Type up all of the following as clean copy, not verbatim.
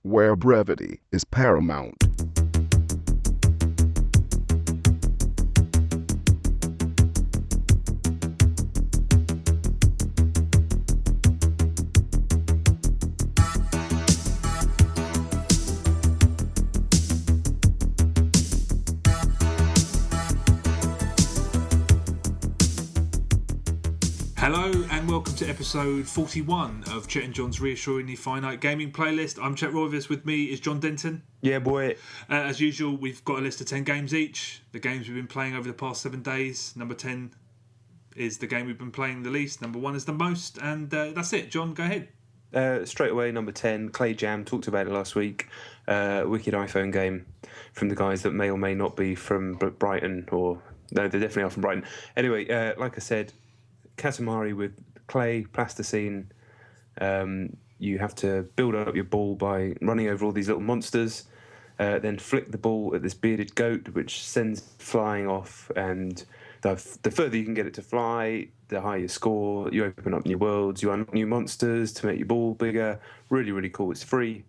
where brevity is paramount. Hello and welcome to episode 41 of Chet and John's Reassuringly Finite Gaming Playlist. I'm Chet Roivas, with me is John Denton. Yeah, boy. As usual, we've got a list of 10 games each. The games we've been playing over the past 7 days. Number 10 is the game we've been playing the least. Number 1 is the most. And that's it. John, go ahead. Straight away, number 10, Clay Jam. Talked about it last week. Wicked iPhone game from the guys that may or may not be from Brighton. No, they definitely are from Brighton. Anyway, like I said, Katamari with clay, plasticine. You have to build up your ball by running over all these little monsters, then flick the ball at this bearded goat, which sends flying off. And the further you can get it to fly, the higher your score. You open up new worlds, you unlock new monsters to make your ball bigger. Really, really cool. It's free.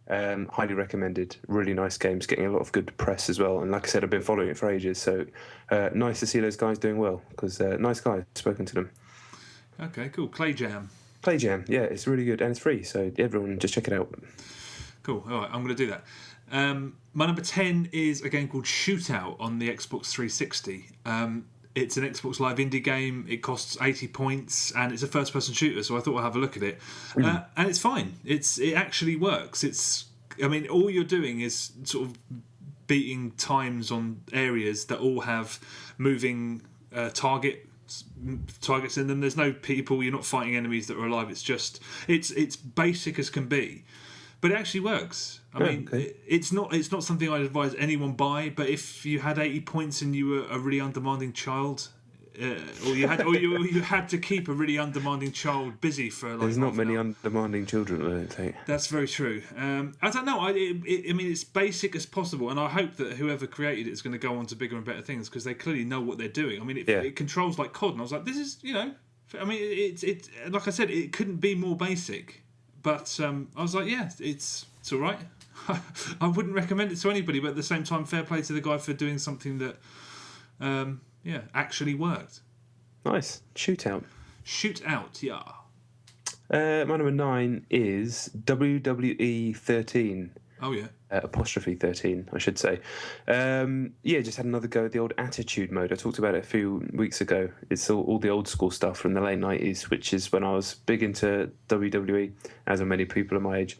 Highly recommended. Really nice game. It's getting a lot of good press as well. And like I said, I've been following it for ages. So nice to see those guys doing well, because nice guys. Spoken to them. Okay, cool. Clay Jam. Clay Jam, yeah, it's really good and it's free, so everyone just check it out. Cool. All right, I'm going to do that. My number 10 is a game called Shootout on the Xbox 360. It's an Xbox Live indie game. It costs 80 points and it's a first-person shooter, so I thought I'd have a look at it. And it's fine. It actually works. All you're doing is sort of beating times on areas that all have moving targets in them. There's no people. You're not fighting enemies that are alive. It's basic as can be, but it actually works. It's not something I'd advise anyone buy. But if you had 80 points and you were a really undemanding child, or you had to keep a really undemanding child busy for like. There's not many undemanding children, I don't think. That's very true. I don't know. It's basic as possible, and I hope that whoever created it is going to go on to bigger and better things, because they clearly know what they're doing. It controls like COD, and I was like, this is, it's like I said, it couldn't be more basic. But I was like, yeah, it's all right. I wouldn't recommend it to anybody, but at the same time, fair play to the guy for doing something that. Actually worked. Nice. Shootout, yeah. My number 9 is WWE 13. Oh, yeah. Apostrophe 13, I should say. Just had another go at the old attitude mode. I talked about it a few weeks ago. It's all the old school stuff from the late 90s, which is when I was big into WWE, as are many people of my age.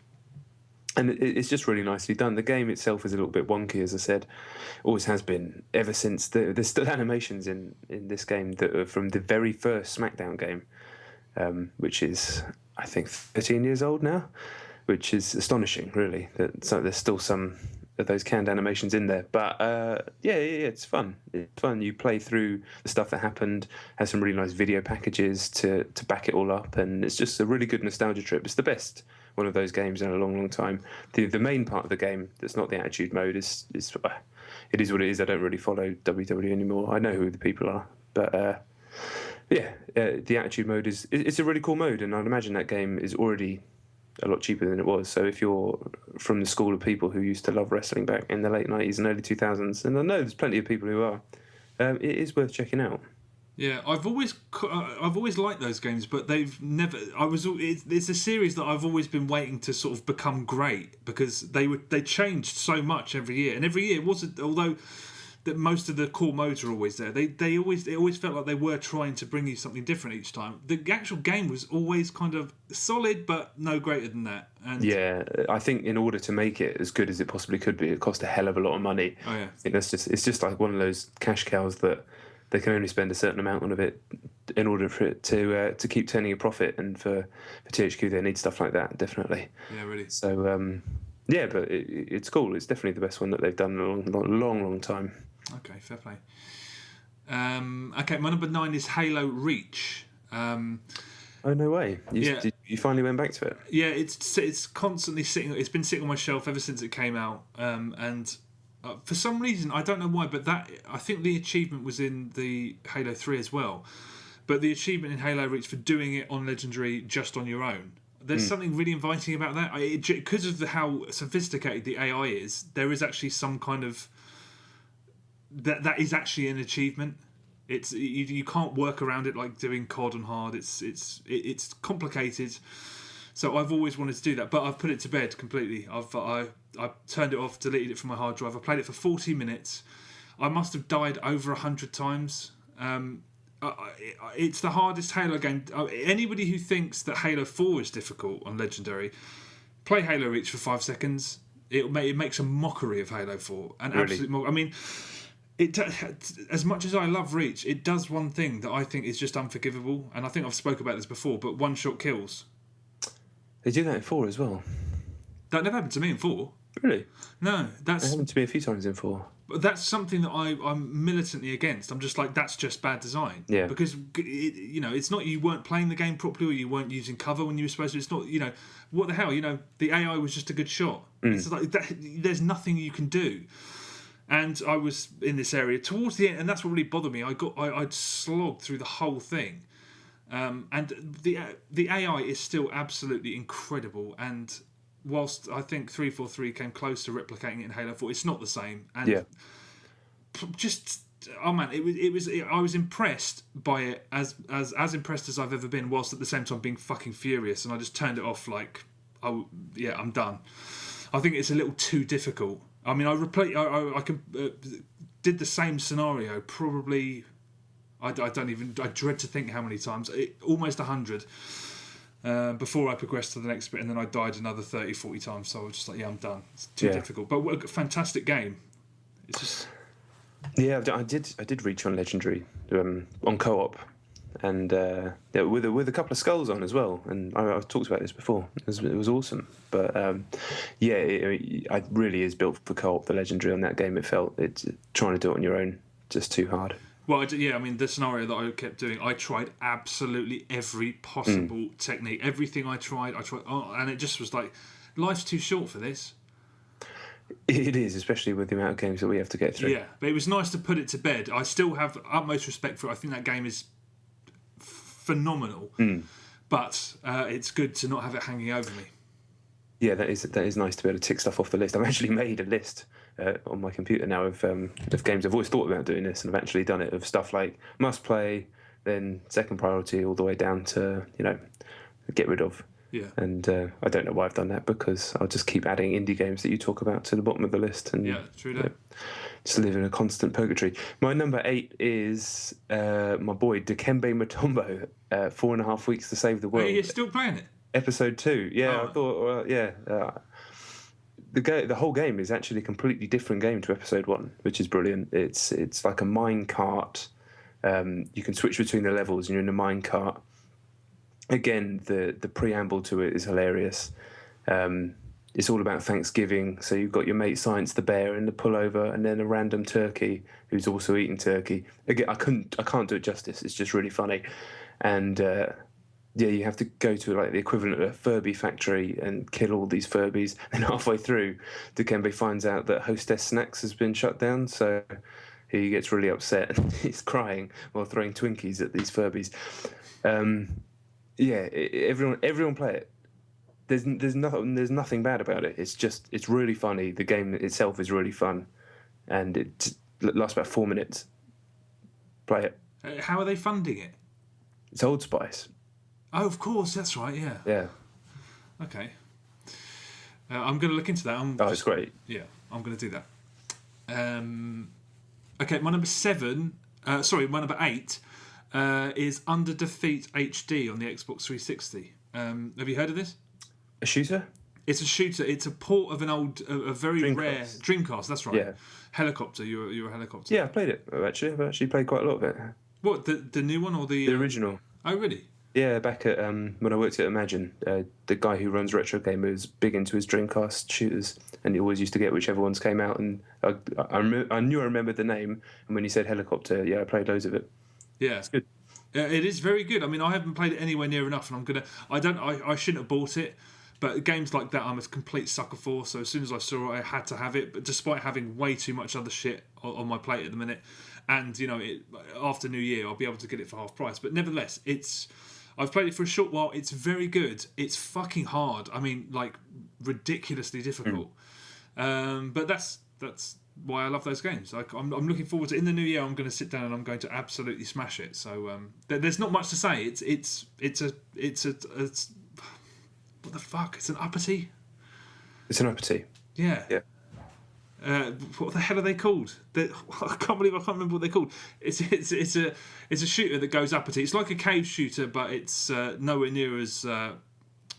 And it's just really nicely done. The game itself is a little bit wonky, as I said. Always has been, ever since. There's still animations in this game that are from the very first SmackDown game, which is, I think, 13 years old now, which is astonishing, really. So there's still some of those canned animations in there. But, it's fun. It's fun. You play through the stuff that happened, has some really nice video packages to back it all up, and it's just a really good nostalgia trip. It's the best one of those games in a long, long time. The main part of the game that's not the attitude mode is it is what it is. I don't really follow WWE anymore. I know who the people are, but the attitude mode it's a really cool mode, and I'd imagine that game is already a lot cheaper than it was. So if you're from the school of people who used to love wrestling back in the late 90s and early 2000s, and I know there's plenty of people who are, it is worth checking out. Yeah, I've always liked those games, but they've never. It's a series that I've always been waiting to sort of become great, because they changed so much every year, and every year wasn't. Although that most of the core modes are always there, it always felt like they were trying to bring you something different each time. The actual game was always kind of solid, but no greater than that. And yeah, I think in order to make it as good as it possibly could be, it cost a hell of a lot of money. Oh yeah, I think it's just like one of those cash cows that they can only spend a certain amount of it in order for it to keep turning a profit. And for THQ, they need stuff like that, definitely. Yeah, really. So, but it's cool. It's definitely the best one that they've done in a long time. Okay, fair play. My number 9 is Halo Reach. Oh, no way. You finally went back to it? Yeah, it's constantly sitting. It's been sitting on my shelf ever since it came out, and for some reason, I don't know why, but I think the achievement was in the Halo 3 as well. But the achievement in Halo Reach for doing it on Legendary just on your own, There's something really inviting about that. Because of how sophisticated the AI is, there is actually some kind of that is actually an achievement. It's you can't work around it like doing COD on hard. It's complicated. So I've always wanted to do that, but I've put it to bed completely. I turned it off, deleted it from my hard drive. I played it for 40 minutes. I must have died over 100 times. It's the hardest Halo game. Anybody who thinks that Halo 4 is difficult on Legendary, play Halo Reach for 5 seconds. It makes a mockery of Halo 4. An absolute mockery. I mean, as much as I love Reach, it does one thing that I think is just unforgivable, and I think I've spoke about this before, but one-shot kills. They do that in 4 as well. That never happened to me in 4. Really? No. It happened to me a few times in 4. But that's something that I'm militantly against. I'm just like, that's just bad design. Yeah. Because, it's not you weren't playing the game properly or you weren't using cover when you were supposed to. It's not, what the hell? The AI was just a good shot. It's like, there's nothing you can do. And I was in this area towards the end, and that's what really bothered me. I'd slogged through the whole thing. And the AI is still absolutely incredible. And whilst I think 343 came close to replicating it in Halo 4, it's not the same. And just oh man, I was impressed by it as impressed as I've ever been, whilst at the same time being fucking furious. And I just turned it off like, I'm done. I think it's a little too difficult. I mean, I did the same scenario probably. I dread to think how many times. Almost 100. Before I progressed to the next bit, and then I died another 30, 40 times. So I was just like, I'm done. It's too difficult. But what a fantastic game. It's just. Yeah, I did reach on Legendary on co-op, and with a couple of skulls on as well. And I've talked about this before. It was awesome. But it really is built for co-op. The Legendary on that game, it felt trying to do it on your own just too hard. Well, I mean, the scenario that I kept doing, I tried absolutely every possible technique. Everything I tried, and it just was like, life's too short for this. It is, especially with the amount of games that we have to get through. Yeah, but it was nice to put it to bed. I still have utmost respect for it. I think that game is phenomenal, but it's good to not have it hanging over me. Yeah, that is nice to be able to tick stuff off the list. I've actually made a list on my computer now of games. I've always thought about doing this, and I've actually done it, of stuff like must play, then second priority, all the way down to get rid of. Yeah. And I don't know why I've done that, because I'll just keep adding indie games that you talk about to the bottom of the list, and true that. Just live in a constant purgatory. My number 8 is my boy Dikembe Mutmbo. 4.5 weeks to save the world. Are you still playing it? Episode 2. Yeah, I thought. The whole game is actually a completely different game to episode 1, which is brilliant. It's like a mine cart. You can switch between the levels, and you're in a mine cart. Again, the preamble to it is hilarious. It's all about Thanksgiving, so you've got your mate Science the bear and the pullover, and then a random turkey who's also eating turkey. Again, I can't do it justice. It's just really funny, and you have to go to like the equivalent of a Furby factory and kill all these Furbies. And halfway through, Dikembe finds out that Hostess Snacks has been shut down, so he gets really upset and he's crying while throwing Twinkies at these Furbies. Everyone play it. There's nothing bad about it. It's really funny. The game itself is really fun, and it lasts about 4 minutes. Play it. How are they funding it? It's Old Spice. Oh, of course, that's right. Yeah. Yeah. Okay. I'm going to look into that. It's great. Yeah, I'm going to do that. Okay, my number 8 is Under Defeat HD on the Xbox 360. Have you heard of this? A shooter? It's a shooter. It's a port of a very rare Dreamcast. That's right. Yeah. Helicopter. You're a helicopter. Yeah, I played it actually. I've actually played quite a lot of it. What, the new one or the original? Oh, really? Yeah, back at when I worked at Imagine, the guy who runs Retro Gamer was big into his Dreamcast shooters, and he always used to get whichever ones came out. And I knew I remembered the name, and when he said helicopter, I played loads of it. Yeah, it's good. It is very good. I mean, I haven't played it anywhere near enough, and I shouldn't have bought it, but games like that I'm a complete sucker for. So as soon as I saw it, I had to have it. But despite having way too much other shit on my plate at the minute, and after New Year, I'll be able to get it for half price. But nevertheless, I've played it for a short while. It's very good. It's fucking hard. I mean, like ridiculously difficult. But that's why I love those games. Like, I'm looking forward to in the new year. I'm going to sit down and I'm going to absolutely smash it. So there's not much to say. It's what the fuck? It's an uppity. It's an uppity. Yeah. Yeah. What the hell are they called? I can't remember what they're called. It's a shooter that goes uppity. It's like a cave shooter, but it's nowhere near as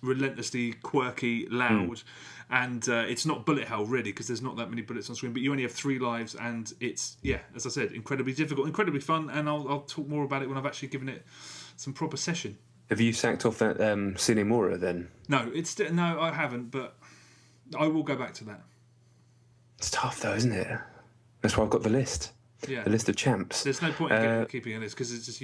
relentlessly quirky, loud, and it's not bullet hell really because there's not that many bullets on screen. But you only have 3 lives, and it's as I said, incredibly difficult, incredibly fun. And I'll talk more about it when I've actually given it some proper session. Have you sacked off that Cinemora then? No, no, I haven't, but I will go back to that. It's tough though, isn't it? That's why I've got the list. Yeah. The list of champs. There's no point in keeping a list because it's just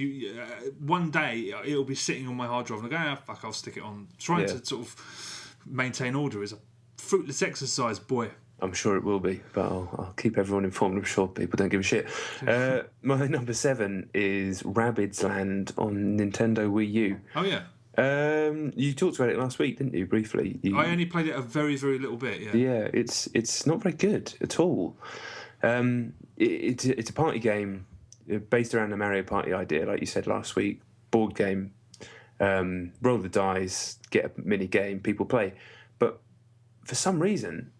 one day it'll be sitting on my hard drive and I go, fuck, I'll stick it on. Trying to sort of maintain order is a fruitless exercise, boy. I'm sure it will be, but I'll keep everyone informed. I'm sure people don't give a shit. My number 7 is Rabbids Land on Nintendo Wii U. Oh yeah. You talked about it last week, didn't you? Briefly. I only played it a very, very little bit. Yeah. Yeah, it's not very good at all. It's a party game based around the Mario Party idea, like you said last week. Board game, roll the dice, get a mini game, people play. But for some reason,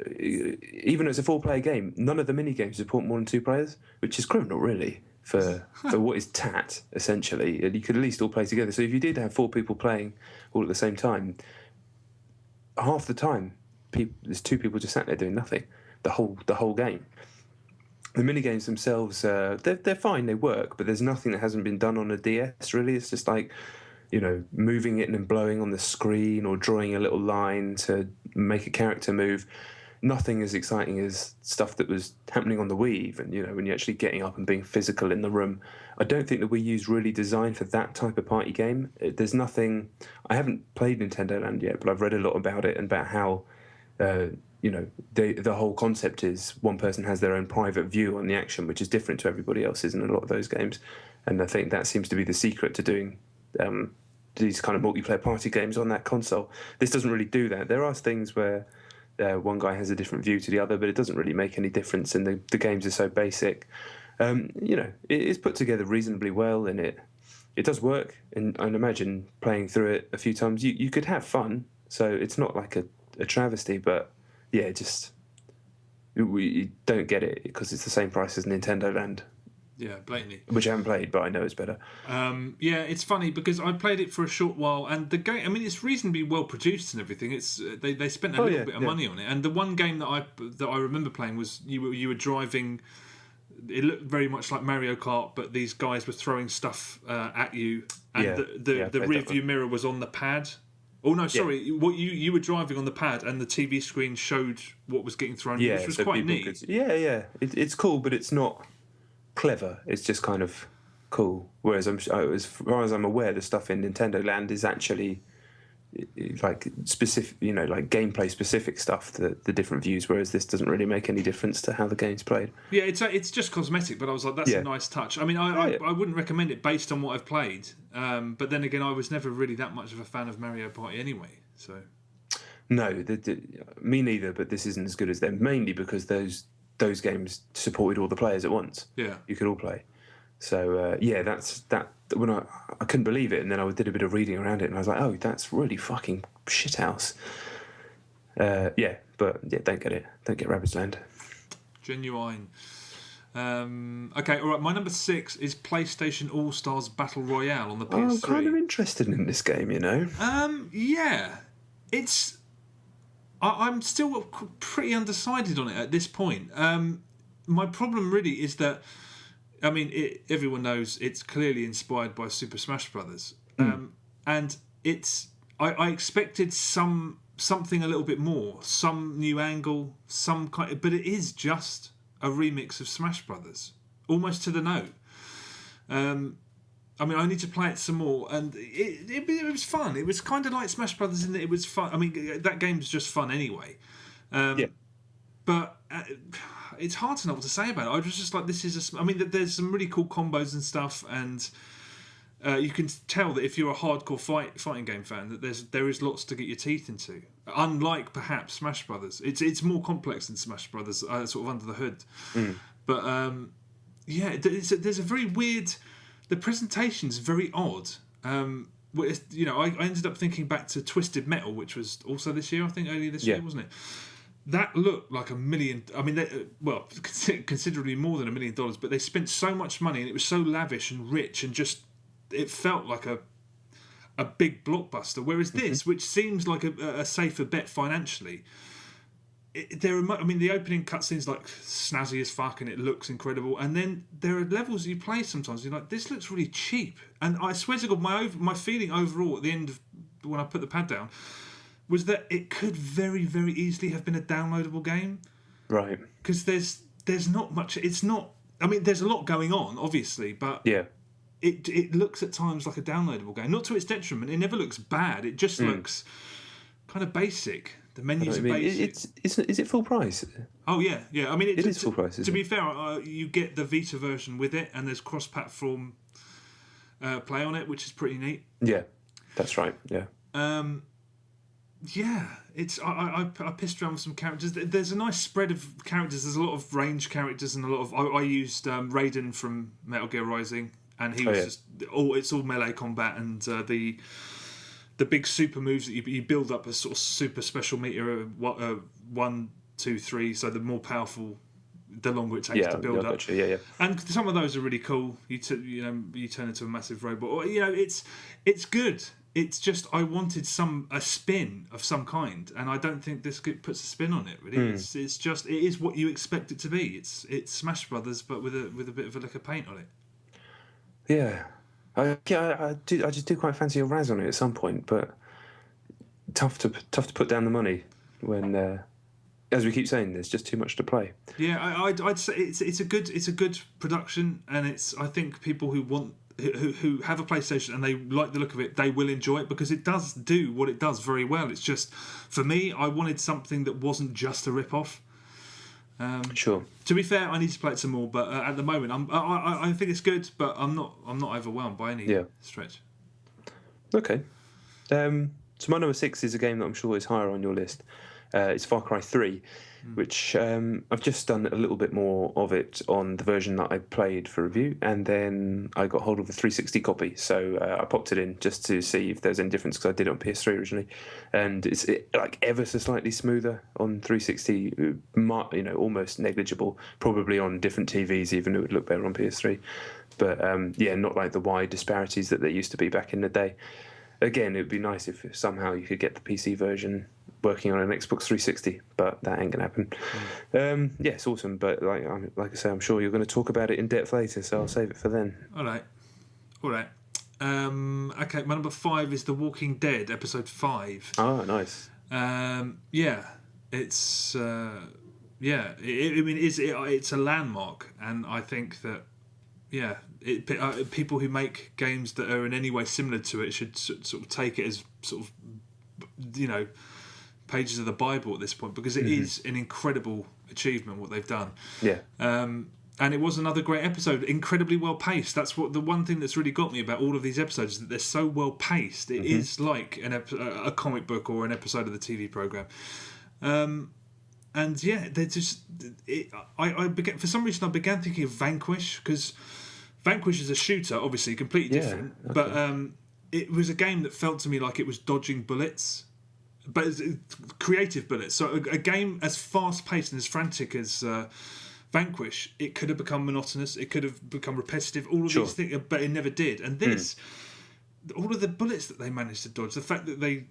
even though it's a 4-player game, none of the mini games support more than 2 players, which is criminal, really, for what is TAT essentially. And you could at least all play together. So if you did have 4 people playing all at the same time, half the time there's 2 people just sat there doing nothing the whole game. The mini games themselves, they're fine, they work, but there's nothing that hasn't been done on a DS. Really, it's just like, moving it and blowing on the screen or drawing a little line to make a character move. Nothing as exciting as stuff that was happening on the Wii, even, when you're actually getting up and being physical in the room. I don't think the Wii U's really designed for that type of party game. There's nothing... I haven't played Nintendo Land yet, but I've read a lot about it and about how, the whole concept is one person has their own private view on the action, which is different to everybody else's in a lot of those games. And I think that seems to be the secret to doing these kind of multiplayer party games on that console. This doesn't really do that. There are things where... one guy has a different view to the other, but it doesn't really make any difference, and the games are so basic. It is put together reasonably well, and it does work. And I'd imagine playing through it a few times, you could have fun. So it's not like a travesty, but yeah, just you don't get it because it's the same price as Nintendo Land. Yeah, blatantly. Which I haven't played, but I know it's better. Yeah, it's funny because I played it for a short while, and the game, I mean, it's reasonably well produced and everything. It's they spent a little bit of money on it. And the one game that I remember playing was you were driving. It looked very much like Mario Kart, but these guys were throwing stuff at you, and the rear view mirror was on the pad. Oh no, sorry. Yeah. What you were driving on the pad, and the TV screen showed what was getting thrown. Yeah, which was quite neat. It's cool, but it's not clever. It's just kind of cool. Whereas as far as I'm aware, the stuff in Nintendo Land is actually like specific, like gameplay specific stuff. The different views. Whereas this doesn't really make any difference to how the game's played. Yeah, it's just cosmetic. But I was like, that's a nice touch. I mean, I wouldn't recommend it based on what I've played. But then again, I was never really that much of a fan of Mario Party anyway. So no, me neither. But this isn't as good as them, mainly because those games supported all the players at once. Yeah, you could all play. So that's that. When I couldn't believe it, and then I did a bit of reading around it, and I was like, oh, that's really fucking shithouse. Don't get it. Don't get Rabbids Land. Genuine. Okay, all right. My number 6 is PlayStation All Stars Battle Royale on the PS3. I'm kind of interested in this game, Yeah, it's. I'm still pretty undecided on it at this point. My problem really is that, I mean, everyone knows it's clearly inspired by Super Smash Brothers, and it's. I expected something a little bit more, some new angle, but it is just a remix of Smash Brothers, almost to the note. I mean, I need to play it some more, and it was fun. It was kind of like Smash Brothers in that it was fun. I mean, that game's just fun anyway. But it's hard to know what to say about it. I was just like, this is I mean, there's some really cool combos and stuff, and You can tell that if you're a hardcore fighting game fan, that there is lots to get your teeth into. Unlike perhaps Smash Brothers, it's more complex than Smash Brothers, sort of under the hood. But there's a very weird. The presentation's very odd. I ended up thinking back to Twisted Metal, which was also this year, I think, earlier this year, wasn't it? That looked like $1 million. I mean, considerably more than $1 million. But they spent so much money, and it was so lavish and rich, and just it felt like a big blockbuster. Whereas this, which seems like a safer bet financially, the opening cutscene's like snazzy as fuck, and it looks incredible. And then there are levels you play sometimes. You're like, this looks really cheap. And I swear to God, my feeling overall at the end of when I put the pad down was that it could very, very easily have been a downloadable game. Right. Because there's not much. It's not. I mean, there's a lot going on, obviously, but it looks at times like a downloadable game. Not to its detriment. It never looks bad. It just looks kind of basic. The menus are basic. Is it full price? Oh yeah. I mean, it is full price. To be fair, you get the Vita version with it, and there's cross-platform play on it, which is pretty neat. Yeah, that's right. Yeah. It's I pissed around with some characters. There's a nice spread of characters. There's a lot of range characters and a lot of. I used Raiden from Metal Gear Rising, and he was it's all melee combat, and the big super moves that you build up a sort of super special meter 1, 2, 3. So the more powerful, the longer it takes to build up. Gotcha. Yeah. And some of those are really cool. You turn into a massive robot. Or, it's good. It's just I wanted a spin of some kind, and I don't think this puts a spin on it. Really, it is what you expect it to be. It's Smash Brothers, but with a bit of a lick of paint on it. Yeah, I just do quite fancy a Raz on it at some point, but tough to put down the money when, as we keep saying, there's just too much to play. Yeah, I'd say it's a good production, and I think people who have a PlayStation and they like the look of it, they will enjoy it because it does do what it does very well. It's just, for me, I wanted something that wasn't just a rip-off. Sure. To be fair, I need to play it some more, but at the moment, I think it's good, but I'm not overwhelmed by any stretch. Okay. So my number 6 is a game that I'm sure is higher on your list. It's Far Cry 3, which I've just done a little bit more of it on the version that I played for review, and then I got hold of a 360 copy, so I popped it in just to see if there's any difference, because I did it on PS3 originally, and it's like ever so slightly smoother on 360, almost negligible, probably on different TVs even it would look better on PS3, but not like the wide disparities that there used to be back in the day. Again, it would be nice if somehow you could get the PC version working on an Xbox 360, but that ain't gonna happen. It's awesome, but like I say, I'm sure you're going to talk about it in depth later, so I'll save it for then. All right. Okay, my number 5 is The Walking Dead, episode 5. Oh, nice. It's it's a landmark, and I think that people who make games that are in any way similar to it should sort of take it as sort of pages of the Bible at this point, because it is an incredible achievement what they've done. And it was another great episode, incredibly well paced. That's what the one thing that's really got me about all of these episodes, is that they're so well paced. It is like a comic book or an episode of the TV program. They're just. For some reason, I began thinking of Vanquish, because Vanquish is a shooter, obviously completely different, but it was a game that felt to me like it was dodging bullets, but creative bullets. So a game as fast paced and as frantic as Vanquish, it could have become monotonous, it could have become repetitive, all of these things, but it never did. And this, all of the bullets that they managed to dodge, the fact that they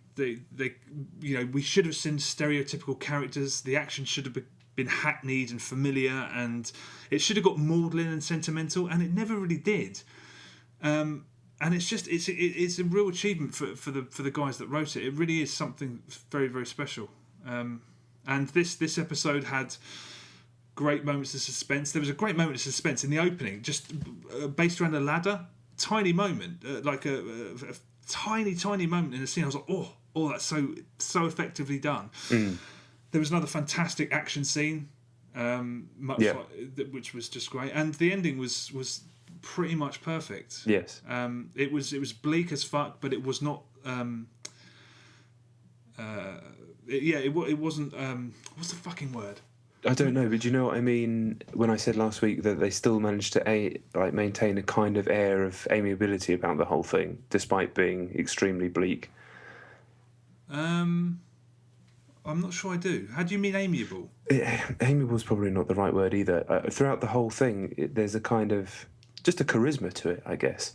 we should have seen stereotypical characters, the action should have been hackneyed and familiar, and it should have got maudlin and sentimental, and it never really did. And it's a real achievement for the guys that wrote it. It really is something very, very special. And this episode had great moments of suspense. There was a great moment of suspense in the opening, just based around a ladder. Tiny moment, like a tiny moment in the scene. I was like, oh, that's so effectively done. There was another fantastic action scene, which was just great, and the ending was pretty much perfect. Yes. It was bleak as fuck, but it was not. It wasn't. What's the fucking word? I don't know, but do you know what I mean when I said last week that they still managed to maintain a kind of air of amiability about the whole thing, despite being extremely bleak? I'm not sure I do. How do you mean amiable? Amiable is probably not the right word either. Throughout the whole thing, there's a kind of just a charisma to it, I guess.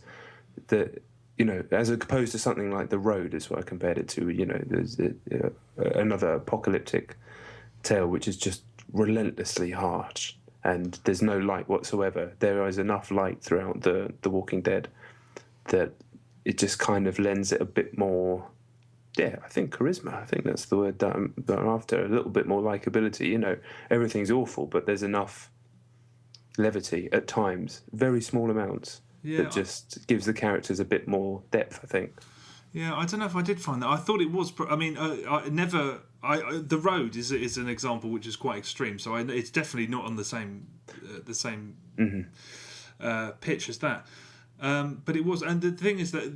That, you know, as opposed to something like The Road is what I compared it to. You know, there's another apocalyptic tale which is just relentlessly harsh, and there's no light whatsoever. There is enough light throughout the Walking Dead that it just kind of lends it a bit more. Yeah, I think charisma. I think that's the word that I'm after. A little bit more likability. You know, everything's awful, but there's enough levity at times, very small amounts, that just gives the characters a bit more depth, I think. Yeah, I don't know if I did find that. I thought it was. I mean, I never. The Road is an example which is quite extreme. So it's definitely not on the same pitch as that. But it was, and the thing is that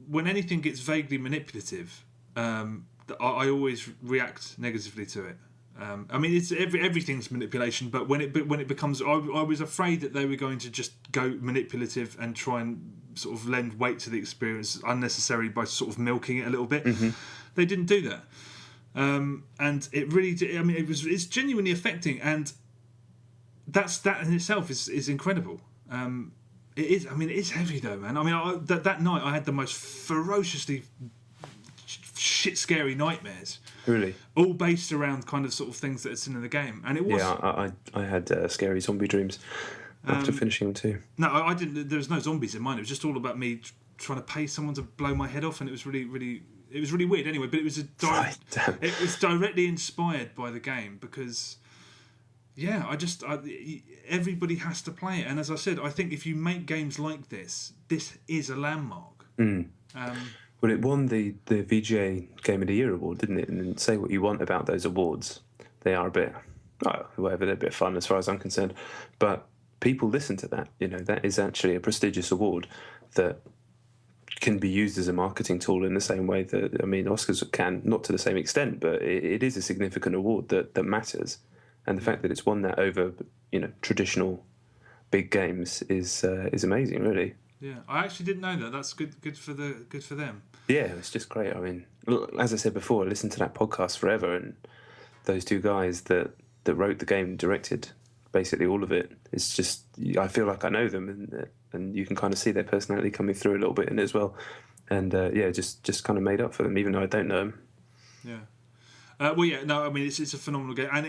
when anything gets vaguely manipulative, I always react negatively to it. I mean, it's everything's manipulation, but when it becomes, I was afraid that they were going to just go manipulative and try and sort of lend weight to the experience unnecessarily by sort of milking it a little bit. Mm-hmm. They didn't do that, and it really did. I mean, it's genuinely affecting, and that in itself is incredible. It is. I mean, it's heavy though, man. I mean, that night I had the most ferociously shit scary nightmares. Really? All based around kind of sort of things that are seen in the game. And it was... Yeah, I had scary zombie dreams after finishing them too. No, I didn't. There was no zombies in mine. It was just all about me trying to pay someone to blow my head off, and it was really weird anyway, but it was it was directly inspired by the game because... Yeah, everybody has to play it. And as I said, I think if you make games like this is a landmark. Mm. Well, it won the VGA Game of the Year award, didn't it? And say what you want about those awards, they are a bit, whatever, they're a bit fun as far as I'm concerned. But people listen to that. You know, that is actually a prestigious award that can be used as a marketing tool in the same way that, I mean, Oscars can, not to the same extent, but it is a significant award that matters. And the fact that it's won that over, you know, traditional big games is amazing, really. Yeah, I actually didn't know that. That's good for them. Yeah, it's just great. I mean, as I said before, I listened to that podcast forever, and those two guys that wrote the game and directed basically all of it. It's just, I feel like I know them, and you can kind of see their personality coming through a little bit in it as well. And just kind of made up for them, even though I don't know them. Yeah. I mean, it's a phenomenal game, and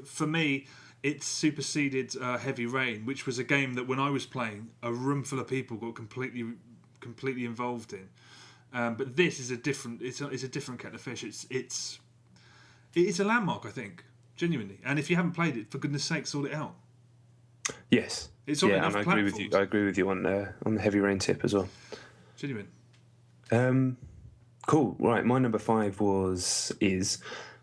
for me, it superseded Heavy Rain, which was a game that when I was playing, a room full of people got completely involved in. But this is a different kettle of fish. It's a landmark, I think, genuinely. And if you haven't played it, for goodness sake, sort it out. Yes, it's on enough and I agree with you on the Heavy Rain tip as well. Genuine. Cool. Right, my number 5 is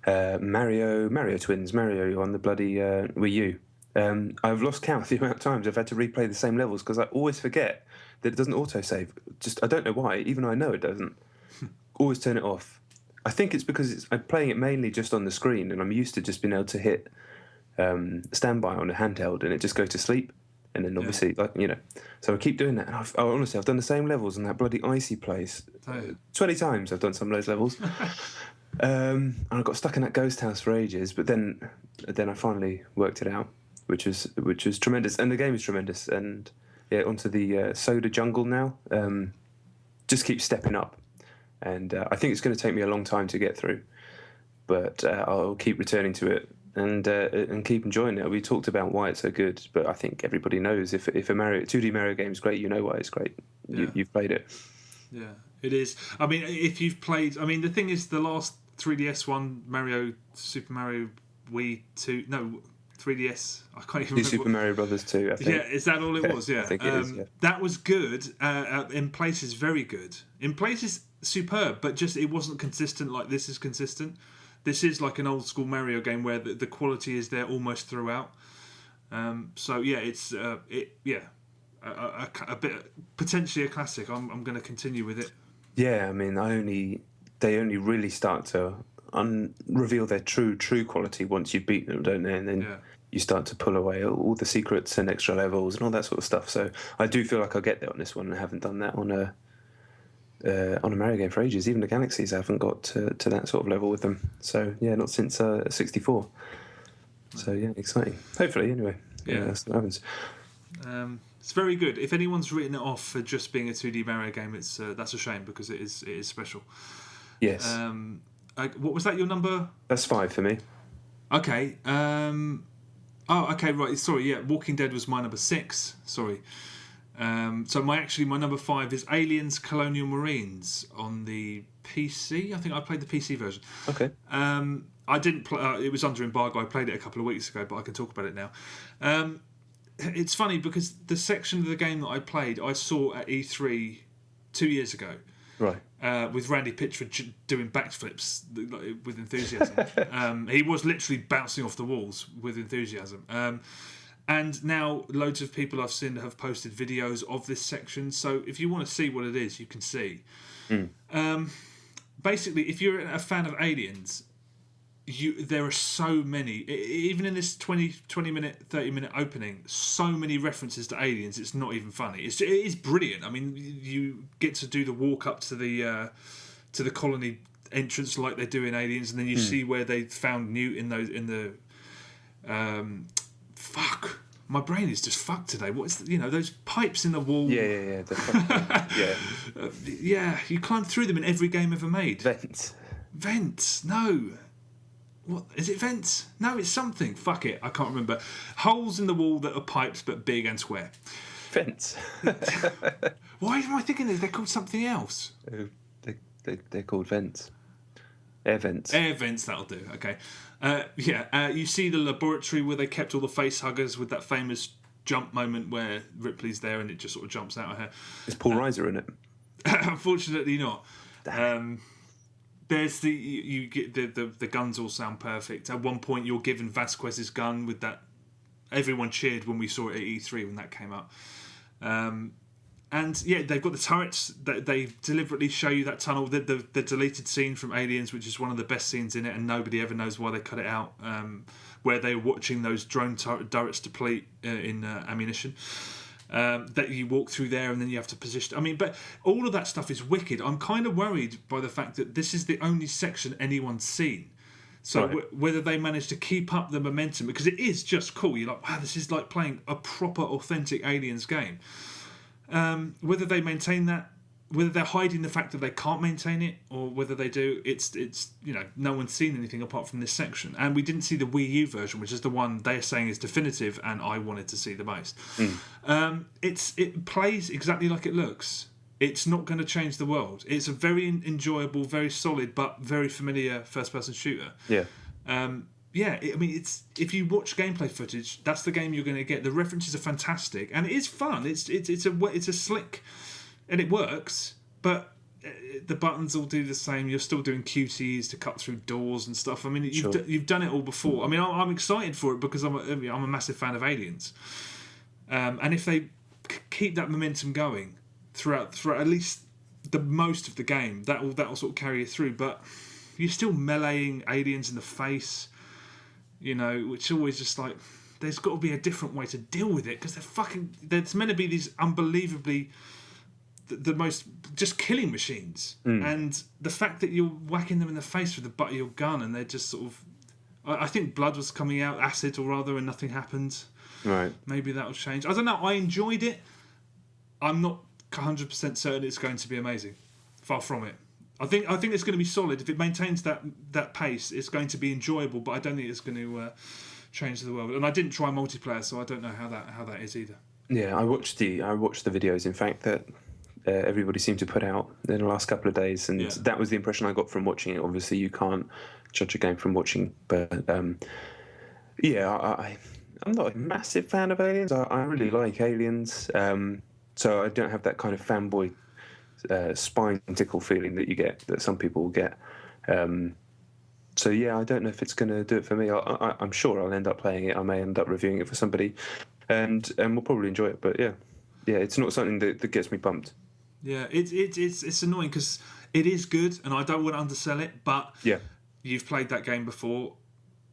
Mario Twins. Mario on the bloody Wii U. I've lost count the amount of times I've had to replay the same levels because I always forget that it doesn't autosave. Just I don't know why. Even though I know it doesn't. Always turn it off. I think it's because I'm playing it mainly just on the screen, and I'm used to just being able to hit standby on a handheld, and it just goes to sleep. And then obviously, so I keep doing that. And honestly, I've done the same levels in that bloody icy place. 20 times I've done some of those levels. And I got stuck in that ghost house for ages. But then I finally worked it out, which was tremendous. And the game is tremendous. And onto the soda jungle now. Just keep stepping up. And I think it's going to take me a long time to get through. But I'll keep returning to it. And keep enjoying it. We talked about why it's so good, but I think everybody knows if a 2D Mario game is great, you know why it's great. You've played it. Yeah, it is. I mean, if you've played... I mean, the thing is, the last 3DS one, Super Mario Wii 2... No, 3DS. I can't even remember. Super Mario Brothers 2, I think. Yeah, is that all it was? Yeah. I think it is, yeah. That was good. In places, very good. In places, superb, but just it wasn't consistent like this is consistent. This is like an old school Mario game where the quality is there almost throughout. a bit potentially a classic. I'm going to continue with it. Yeah, I mean, they only really start to reveal their true quality once you've beaten them, don't they? And then you start to pull away all the secrets and extra levels and all that sort of stuff. So I do feel like I'll get there on this one. I haven't done that on a Mario game for ages. Even the Galaxies, I haven't got to that sort of level with them. So yeah, not since 64. So yeah, exciting. Hopefully, anyway. Yeah, that's what happens. It's very good. If anyone's written it off for just being a 2D Mario game, that's a shame because it is special. Yes. What was that? Your number? That's 5 for me. Okay. Okay. Right. Sorry. Yeah. Walking Dead was my number 6. Sorry. So my number 5 is Aliens Colonial Marines on the PC. I think I played the PC version. Okay. I didn't play. It was under embargo. I played it a couple of weeks ago, but I can talk about it now. It's funny because the section of the game that I played, I saw at E3 2 years ago. Right. With Randy Pitchford doing backflips with enthusiasm. He was literally bouncing off the walls with enthusiasm. And now loads of people I've seen have posted videos of this section. So if you want to see what it is, you can see. Basically, if you're a fan of Aliens, there are so many, even in this 20-minute, 30-minute opening, so many references to Aliens, it's not even funny. It is brilliant. I mean, you get to do the walk up to the colony entrance like they do in Aliens, and then you see where they found Newt in the fuck. My brain is just fucked today. What is those pipes in the wall? Yeah. Yeah, you climb through them in every game ever made. Vents. No. What is it? Vents? No, it's something. Fuck it, I can't remember. Holes in the wall that are pipes but big and square. Vents. Why am I thinking this? They're called something else. They're called vents. Air vents. Air vents, that'll do. Okay. You see the laboratory where they kept all the face huggers with that famous jump moment where Ripley's there and it just sort of jumps out of her. Is Paul Reiser in it? Unfortunately not. There's you get the guns all sound perfect. At one point, you're given Vasquez's gun with that. Everyone cheered when we saw it at E3 when that came up. And yeah, they've got the turrets. They deliberately show you that tunnel. The deleted scene from Aliens, which is one of the best scenes in it, and nobody ever knows why they cut it out. Where they're watching those drone turrets deplete in ammunition. That you walk through there and then you have to position. I mean, but all of that stuff is wicked. I'm kind of worried by the fact that this is the only section anyone's seen. So whether they manage to keep up the momentum, because it is just cool. You're like, wow, this is like playing a proper, authentic Aliens game. Whether they maintain that, whether they're hiding the fact that they can't maintain it, or whether they do, it's no one's seen anything apart from this section. And we didn't see the Wii U version, which is the one they're saying is definitive, and I wanted to see the most. It plays exactly like it looks. It's not going to change the world. It's a very enjoyable, very solid, but very familiar first-person shooter. Yeah. It's if you watch gameplay footage, that's the game you're going to get. The references are fantastic, and it is fun. It's a slick. And it works, but the buttons all do the same. You're still doing QTEs to cut through doors and stuff. I mean, you've done it all before. I mean, I'm excited for it because I'm a massive fan of Aliens. And if they keep that momentum going throughout at least the most of the game, that'll sort of carry you through. But you're still meleeing aliens in the face, which always just like there's got to be a different way to deal with it because there's meant to be these unbelievably. The most just killing machines, and the fact that you're whacking them in the face with the butt of your gun, and they're just sort of. I think blood was coming out, acid or rather, and nothing happened. Right. Maybe that'll change. I don't know. I enjoyed it. I'm not 100% certain it's going to be amazing. Far from it. I think it's going to be solid if it maintains that pace. It's going to be enjoyable, but I don't think it's going to change the world. And I didn't try multiplayer, so I don't know how that is either. Yeah, I watched the videos. In fact, that. Everybody seemed to put out in the last couple of days, and that was the impression I got from watching it. Obviously, you can't judge a game from watching, but I'm not a massive fan of Aliens. I really like Aliens, so I don't have that kind of fanboy spine tickle feeling that you get, that some people will get. So yeah, I don't know if it's going to do it for me. I'm sure I'll end up playing it. I may end up reviewing it for somebody, and we'll probably enjoy it. But yeah. it's not something that gets me pumped. Yeah, it's annoying because it is good, and I don't want to undersell it, but Yeah. you've played that game before.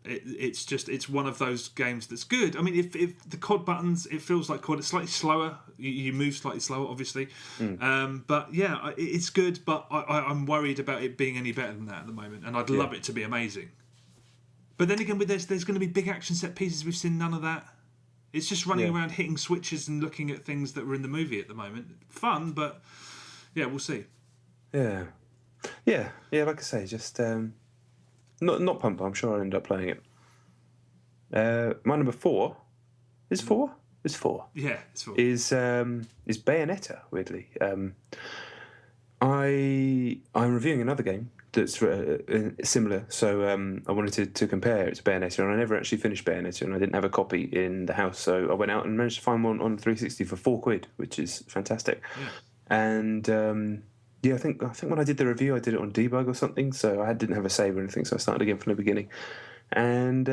It's one of those games that's good. I mean, if the COD buttons, it feels like COD. It's slightly slower. You move slightly slower, obviously. But yeah, it's good. But I'm worried about it being any better than that at the moment. And I'd love it to be amazing. But then again, there's going to be big action set pieces. We've seen none of that. It's just running around hitting switches and looking at things that were in the movie at the moment. Fun, but yeah, we'll see. Yeah. Like I say, just not pumped. I'm sure I'll end up playing it. My number 4 is 4. It's 4. Yeah, it's 4. Is Bayonetta. Weirdly, I'm reviewing another game that's similar. So I wanted to compare it to Bayonetta, and I never actually finished Bayonetta, and I didn't have a copy in the house, so I went out and managed to find one on 360 for £4, which is fantastic. Yeah. And I think when I did the review, I did it on debug or something, so I didn't have a save or anything, so I started again from the beginning. And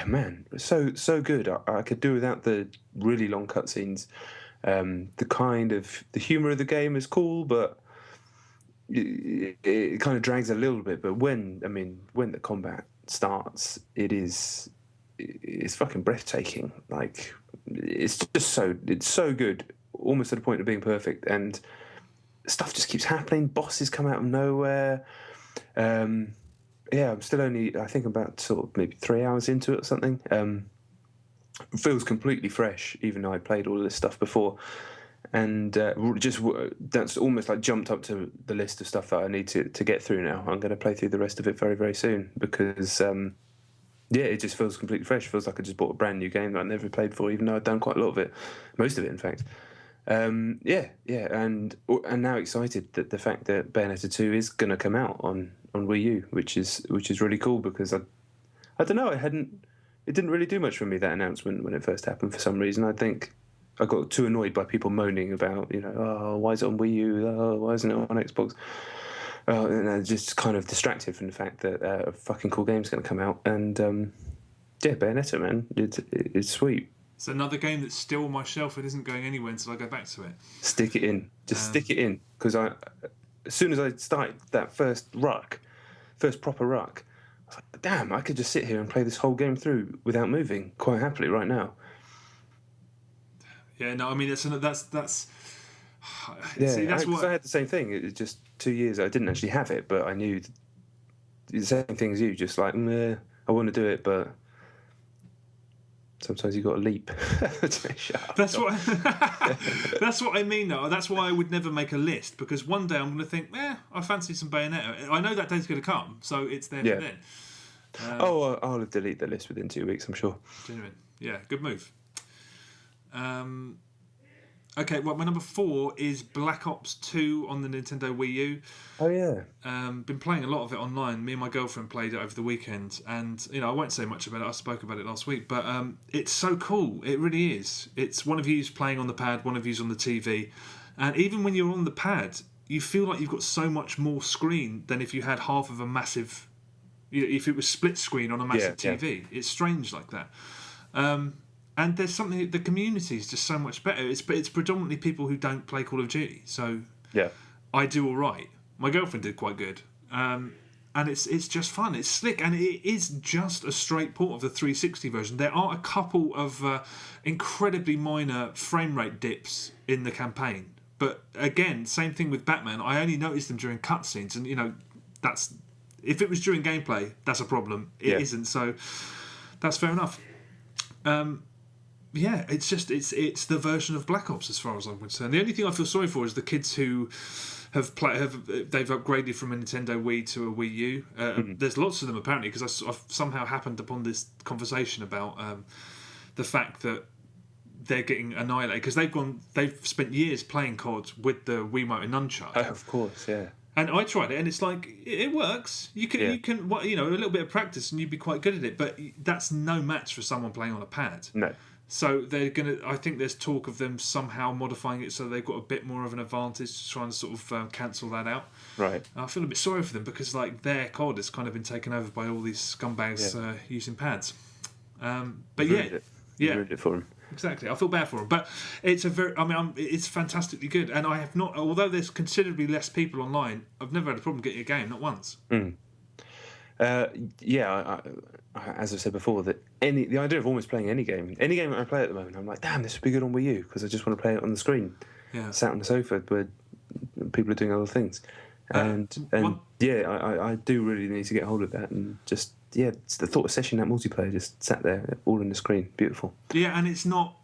man, so good. I could do without the really long cutscenes. The humour of the game is cool, but it kind of drags a little bit. But when the combat starts, it's fucking breathtaking. Like it's so good, almost to the point of being perfect, and stuff just keeps happening. Bosses come out of nowhere. I'm still only, I think, about sort of maybe 3 hours into it or something. It feels completely fresh, even though I played all of this stuff before. And that's almost like jumped up to the list of stuff that I need to get through now. I'm going to play through the rest of it very, very soon because, it just feels completely fresh. It feels like I just bought a brand new game that I've never played before, even though I've done quite a lot of it. Most of it, in fact. And now excited that the fact that Bayonetta 2 is going to come out on Wii U, which is really cool because I don't know, it didn't really do much for me, that announcement, when it first happened. For some reason, I think I got too annoyed by people moaning about, why is it on Wii U? Oh, why isn't it on Xbox? And I just kind of distracted from the fact that a fucking cool game's going to come out. And Bayonetta, man, it's sweet. It's another game that's still on my shelf and isn't going anywhere until I go back to it. Stick it in. Stick it in. Because as soon as I started that first proper ruck, I was like, damn, I could just sit here and play this whole game through without moving quite happily right now. Yeah, no, I mean, that's. Yeah, see, that's I had the same thing. It was just 2 years. I didn't actually have it, but I knew the same thing as you. Just like, I want to do it, but sometimes you got to leap. That's what I mean, though. That's why I would never make a list, because one day I'm going to think, I fancy some Bayonetta. I know that day's going to come, so it's there for then. I'll delete the list within 2 weeks, I'm sure. Genuine. Yeah, good move. Okay, well, my number 4 is Black Ops 2 on the Nintendo Wii U. Oh, yeah. Been playing a lot of it online. Me and my girlfriend played it over the weekend, and I won't say much about it. I spoke about it last week, but it's so cool. It really is. It's one of you's playing on the pad, one of you's on the TV, and even when you're on the pad, you feel like you've got so much more screen than if you had half of a massive. If it was split screen on a massive TV, it's strange like that. And there's something, the community is just so much better. It's predominantly people who don't play Call of Duty. So I do all right. My girlfriend did quite good. And it's just fun. It's slick. And it is just a straight port of the 360 version. There are a couple of incredibly minor frame rate dips in the campaign. But again, same thing with Batman. I only noticed them during cutscenes. And, that's, if it was during gameplay, that's a problem. It isn't. So that's fair enough. It's just it's the version of Black Ops as far as I'm concerned. The only thing I feel sorry for is the kids who they've upgraded from a Nintendo Wii to a Wii U. There's lots of them apparently, because I've somehow happened upon this conversation about the fact that they're getting annihilated because they've spent years playing COD with the Wiimote and nunchuck. Oh, of course, yeah. And I tried it, and it's like it works. You can a little bit of practice, and you'd be quite good at it. But that's no match for someone playing on a pad. No. So they're gonna. I think there's talk of them somehow modifying it so they've got a bit more of an advantage to try and sort of cancel that out. Right. I feel a bit sorry for them because their COD has kind of been taken over by all these scumbags using pads. But You ruined it for him. Exactly, I feel bad for him, but it's it's fantastically good, and I have not. Although there's considerably less people online, I've never had a problem getting a game, not once. Yeah, as I've said before, the idea of almost playing any game that I play at the moment, I'm like, damn, this would be good on Wii U because I just want to play it on the screen, sat on the sofa where people are doing other things, I do really need to get hold of that and just. Yeah, it's the thought of session that multiplayer just sat there all on the screen, beautiful. Yeah, and it's not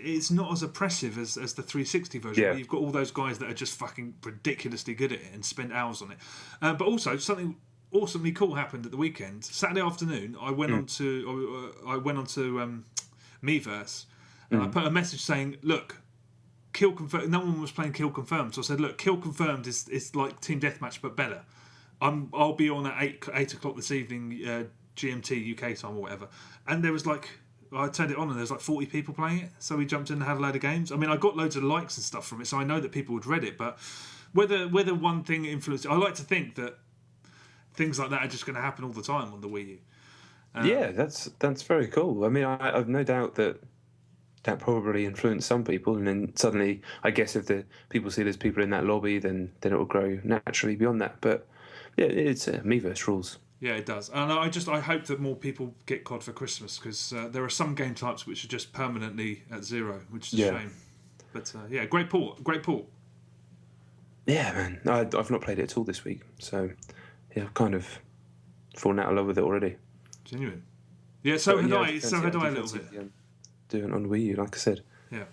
as oppressive as the 360 version. Where you've got all those guys that are just fucking ridiculously good at it and spend hours on it. But also something awesomely cool happened at the weekend. Saturday afternoon, I went onto Miiverse and I put a message saying, "Look, Kill Confirmed." No one was playing Kill Confirmed, so I said, "Look, Kill Confirmed is like Team Deathmatch but better. I'll be on at 8 o'clock this evening, GMT UK time or whatever." And there was I turned it on and there was 40 people playing it. So we jumped in and had a load of games. I mean, I got loads of likes and stuff from it, so I know that people had read it. But whether one thing influenced, I like to think that things like that are just going to happen all the time on the Wii U. That's very cool. I mean, I've no doubt that probably influenced some people, and then suddenly, I guess if the people see there's people in that lobby, then it will grow naturally beyond that. But yeah, it's Miiverse rules. Yeah, it does, and I hope that more people get COD for Christmas because there are some game types which are just permanently at zero, which is a shame. But great port. Yeah, man, I've not played it at all this week, so yeah, I've kind of fallen out of love with it already. Genuine. Yeah, so had I a little bit. Doing on Wii U, like I said. Yeah.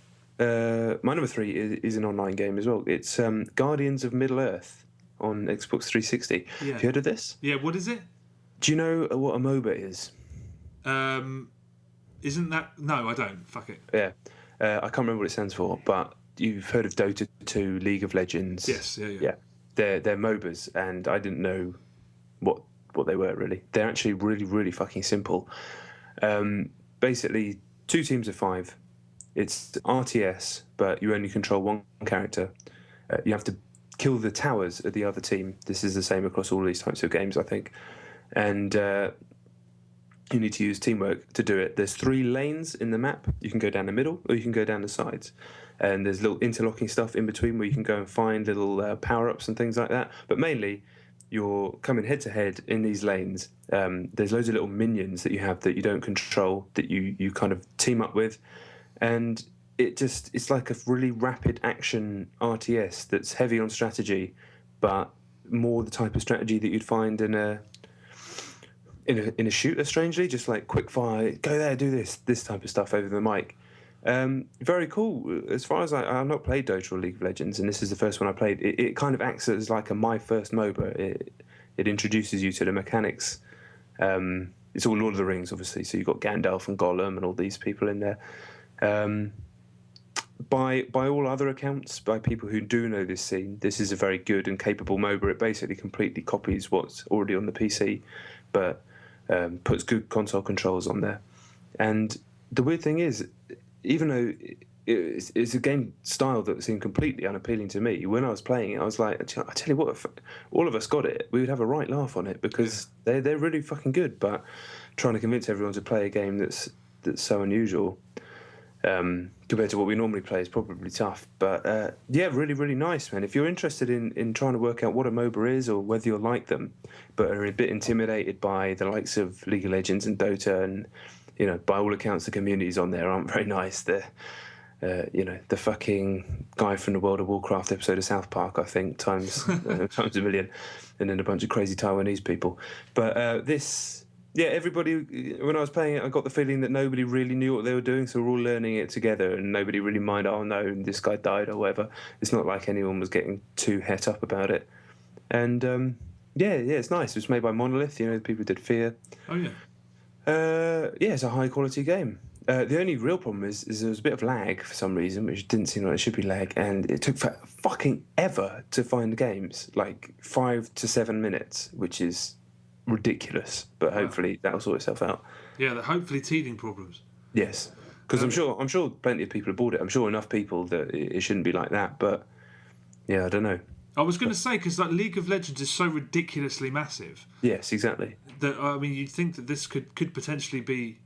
My number 3 is an online game as well. It's Guardians of Middle-earth on Xbox 360. Yeah. Have you heard of this? Yeah, what is it? Do you know what a MOBA is? Isn't that... No, I don't. Fuck it. Yeah. I can't remember what it stands for, but you've heard of Dota 2, League of Legends. Yes, yeah. Yeah. They're MOBAs, and I didn't know what they were, really. They're actually really, really fucking simple. Basically, 2 teams of 5. It's RTS, but you only control one character. You have to kill the towers of the other team. This is the same across all these types of games, I think. And you need to use teamwork to do it. There's 3 lanes in the map. You can go down the middle or you can go down the sides. And there's little interlocking stuff in between where you can go and find little power-ups and things like that. But mainly, you're coming head-to-head in these lanes. There's loads of little minions that you have that you don't control, that you kind of team up with. And it's like a really rapid action RTS that's heavy on strategy, but more the type of strategy that you'd find in a shooter, strangely, just like quick fire, go there, do this type of stuff over the mic. Very cool. As far as I've not played Dota or League of Legends, and this is the first one I played, it kind of acts as like my first MOBA. It introduces you to the mechanics. It's all Lord of the Rings, obviously, so you've got Gandalf and Gollum and all these people in there. By all other accounts, by people who do know this scene, this is a very good and capable MOBA. It basically completely copies what's already on the PC, but puts good console controls on there. And the weird thing is, even though it's a game style that seemed completely unappealing to me, when I was playing it, I was like, I tell you what, if all of us got it, we would have a right laugh on it because they're really fucking good. But trying to convince everyone to play a game that's so unusual compared to what we normally play is probably tough. But really, really nice, man. If you're interested in trying to work out what a MOBA is or whether you'll like them, but are a bit intimidated by the likes of League of Legends and Dota, and by all accounts the communities on there aren't very nice. The fucking guy from the World of Warcraft episode of South Park, I think, times a million, and then a bunch of crazy Taiwanese people. But everybody, when I was playing it, I got the feeling that nobody really knew what they were doing, so we're all learning it together, and nobody really minded, oh no, this guy died or whatever. It's not like anyone was getting too het up about it. And it's nice. It was made by Monolith, the people who did Fear. Oh yeah. It's a high quality game. The only real problem is there was a bit of lag for some reason, which didn't seem like it should be lag, and it took fucking ever to find the games, like 5 to 7 minutes, which is ridiculous. But hopefully that'll sort itself out. Yeah, hopefully teething problems. Yes, because I'm sure plenty of people have bought it. I'm sure enough people that it shouldn't be like that. But yeah, I don't know. I was going to say, because League of Legends is so ridiculously massive. Yes, exactly. That you'd think that this could potentially be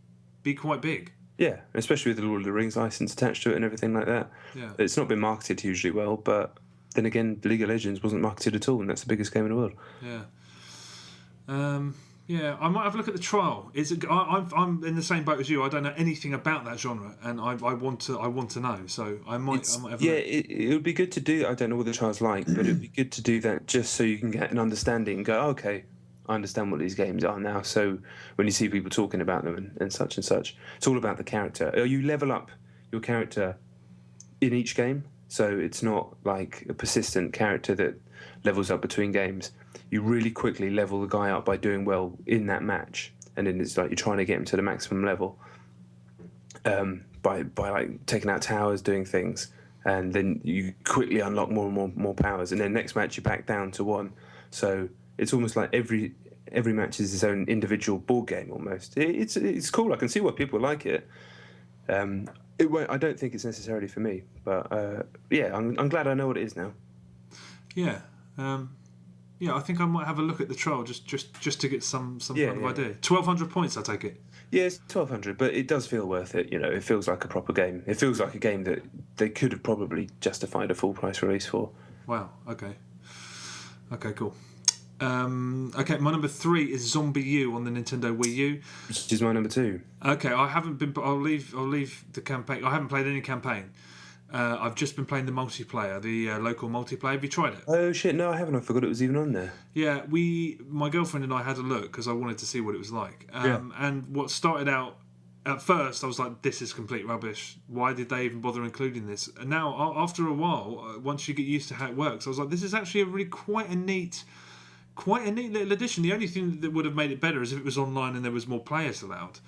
quite big. Yeah, especially with the Lord of the Rings license attached to it and everything like that. Yeah. It's not been marketed hugely well, but then again, League of Legends wasn't marketed at all, and that's the biggest game in the world. Yeah. Yeah, I might have a look at the trial. I'm in the same boat as you. I don't know anything about that genre, and I want to know. So I might have a look. It would be good to do. I don't know what the trial's like, but it would be good to do that just so you can get an understanding and go, okay, I understand what these games are now. So when you see people talking about them and such, it's all about the character. You level up your character in each game, so it's not like a persistent character that levels up between games. You really quickly level the guy up by doing well in that match, and then it's like you're trying to get him to the maximum level by like taking out towers, doing things, and then you quickly unlock more and more powers, and then next match you're back down to 1. So it's almost like every match is its own individual board game almost. It's cool. I can see why people like it. I don't think it's necessarily for me, but I'm glad I know what it is now. Yeah. Yeah, I think I might have a look at the trial just to get some kind of idea. 1,200 points, I take it. Yeah, it's 1,200, but it does feel worth it. You know, it feels like a proper game. It feels like a game that they could have probably justified a full price release for. Wow. Okay, cool. Okay, my number 3 is ZombiU on the Nintendo Wii U, which is my number 2. Okay, I haven't been. I'll leave the campaign. I haven't played any campaign. I've just been playing the multiplayer, the local multiplayer. Have you tried it? Oh shit, no, I haven't. I forgot it was even on there. Yeah, my girlfriend and I had a look because I wanted to see what it was like. And what started out at first, I was like, "This is complete rubbish. Why did they even bother including this?" And now, after a while, once you get used to how it works, I was like, "This is actually quite a neat little addition." The only thing that would have made it better is if it was online and there was more players allowed.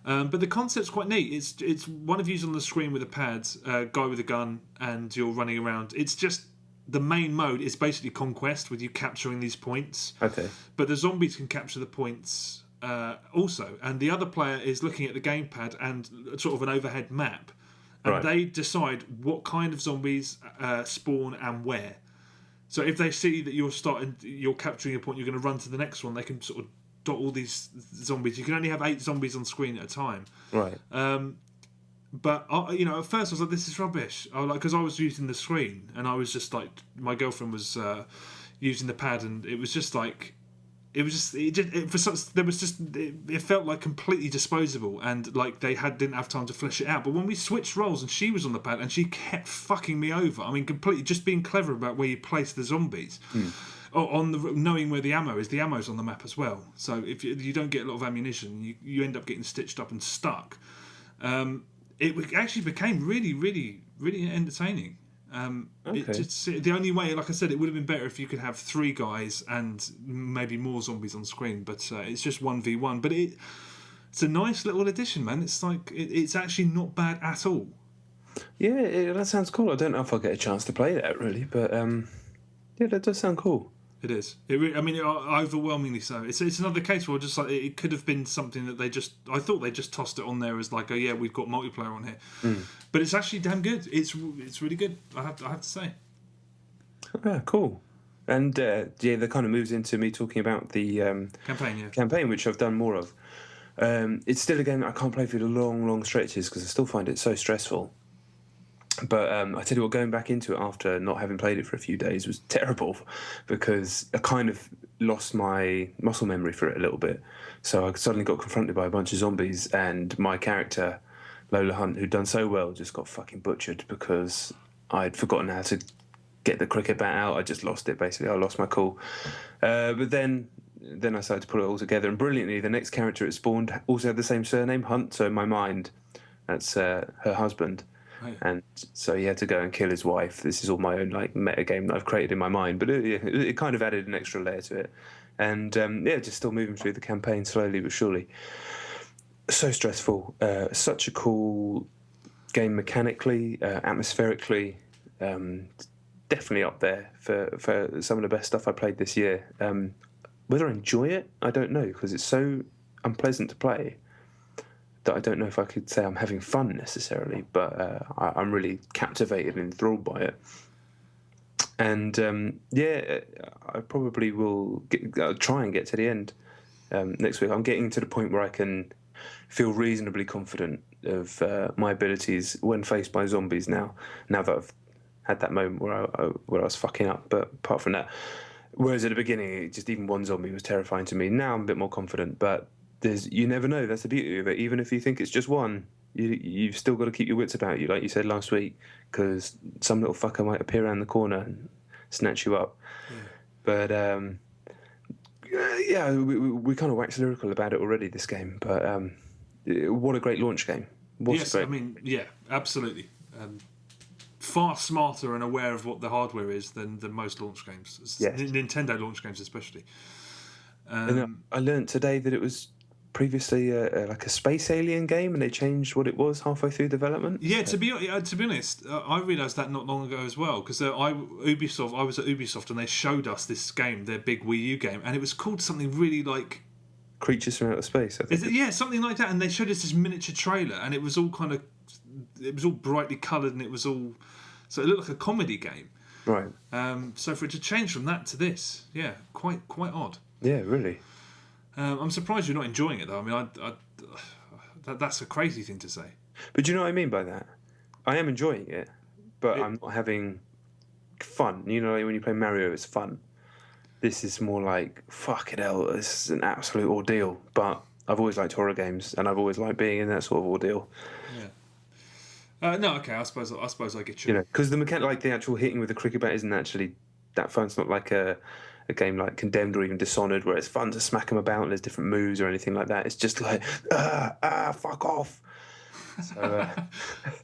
But the concept's quite neat. It's one of you's on the screen with a pad, guy with a gun, and you're running around. It's just the main mode is basically conquest with you capturing these points. Okay. But the zombies can capture the points also, and the other player is looking at the gamepad and sort of an overhead map, and they decide what kind of zombies spawn and where. So if they see that you're capturing a point, you're going to run to the next one. They can sort of dot all these zombies. You can only have 8 zombies on screen at a time. Right. But at first I was like, "This is rubbish." Because I was using the screen, and I was just like, my girlfriend was using the pad, and it was just like, it felt like completely disposable, and like they didn't have time to flesh it out. But when we switched roles, and she was on the pad, and she kept fucking me over. I mean, completely just being clever about where you place the zombies. Knowing where the ammo is. The ammo's on the map as well. So if you don't get a lot of ammunition, you end up getting stitched up and stuck. It actually became really, really, really entertaining. The only way, like I said, it would have been better if you could have 3 guys and maybe more zombies on screen. But it's just 1v1. But it's a nice little addition, man. It's like it's actually not bad at all. Yeah, that sounds cool. I don't know if I'll get a chance to play that really, but yeah, that does sound cool. It is. Overwhelmingly so. It's another case where just like it could have been something that I thought they just tossed it on there as like, "Oh yeah, we've got multiplayer on here," but it's actually damn good. It's really good. I have to say. Yeah, cool. And that kind of moves into me talking about the campaign, which I've done more of. It's still a game that I can't play through the long stretches because I still find it so stressful. But I tell you what, going back into it after not having played it for a few days was terrible because I kind of lost my muscle memory for it a little bit. So I suddenly got confronted by a bunch of zombies, and my character, Lola Hunt, who'd done so well, just got fucking butchered because I'd forgotten how to get the cricket bat out. I just lost it, basically. I lost my cool. But then I started to put it all together, and brilliantly, the next character it spawned also had the same surname, Hunt. So in my mind, that's her husband. Right. And so he had to go and kill his wife. This is all my own like meta game that I've created in my mind, but it kind of added an extra layer to it. And just still moving through the campaign slowly but surely. So stressful. Such a cool game mechanically, atmospherically. Definitely up there for some of the best stuff I played this year. Whether I enjoy it, I don't know, because it's so unpleasant to play that I don't know if I could say I'm having fun necessarily, but I'm really captivated and enthralled by it. And I probably will try and get to the end next week. I'm getting to the point where I can feel reasonably confident of my abilities when faced by zombies now that I've had that moment where I was fucking up. But apart from that, whereas at the beginning, just even one zombie was terrifying to me. Now I'm a bit more confident, but you never know. That's the beauty of it. Even if you think it's just one, you've still got to keep your wits about you, like you said last week, because some little fucker might appear around the corner and snatch you up. Yeah. But we kind of waxed lyrical about it already, this game. But what a great launch game. I mean, yeah, absolutely. Far smarter and aware of what the hardware is than most launch games. Yes. Nintendo launch games especially. And I learned today that it was previously like a space alien game, and they changed what it was halfway through development. Yeah, to be honest, I realised that not long ago as well, because I was at Ubisoft and they showed us this game, their big Wii U game, and it was called something really like Creatures from Outer Space, I think. Yeah, something like that. And they showed us this miniature trailer, and it was all brightly coloured, and it looked like a comedy game. Right. So for it to change from that to this, yeah, quite odd. Yeah, really. I'm surprised you're not enjoying it, though. I mean, that's a crazy thing to say. But do you know what I mean by that? I am enjoying it, but I'm not having fun. You know, like when you play Mario, it's fun. This is more like, fucking hell, this is an absolute ordeal. But I've always liked horror games, and I've always liked being in that sort of ordeal. Yeah. No, okay, I suppose I get you. You know, because the mechanic, like the actual hitting with the cricket bat, isn't actually that fun. It's not like a game like Condemned or even Dishonored, where it's fun to smack them about and there's different moves or anything like that. It's just like, fuck off. So,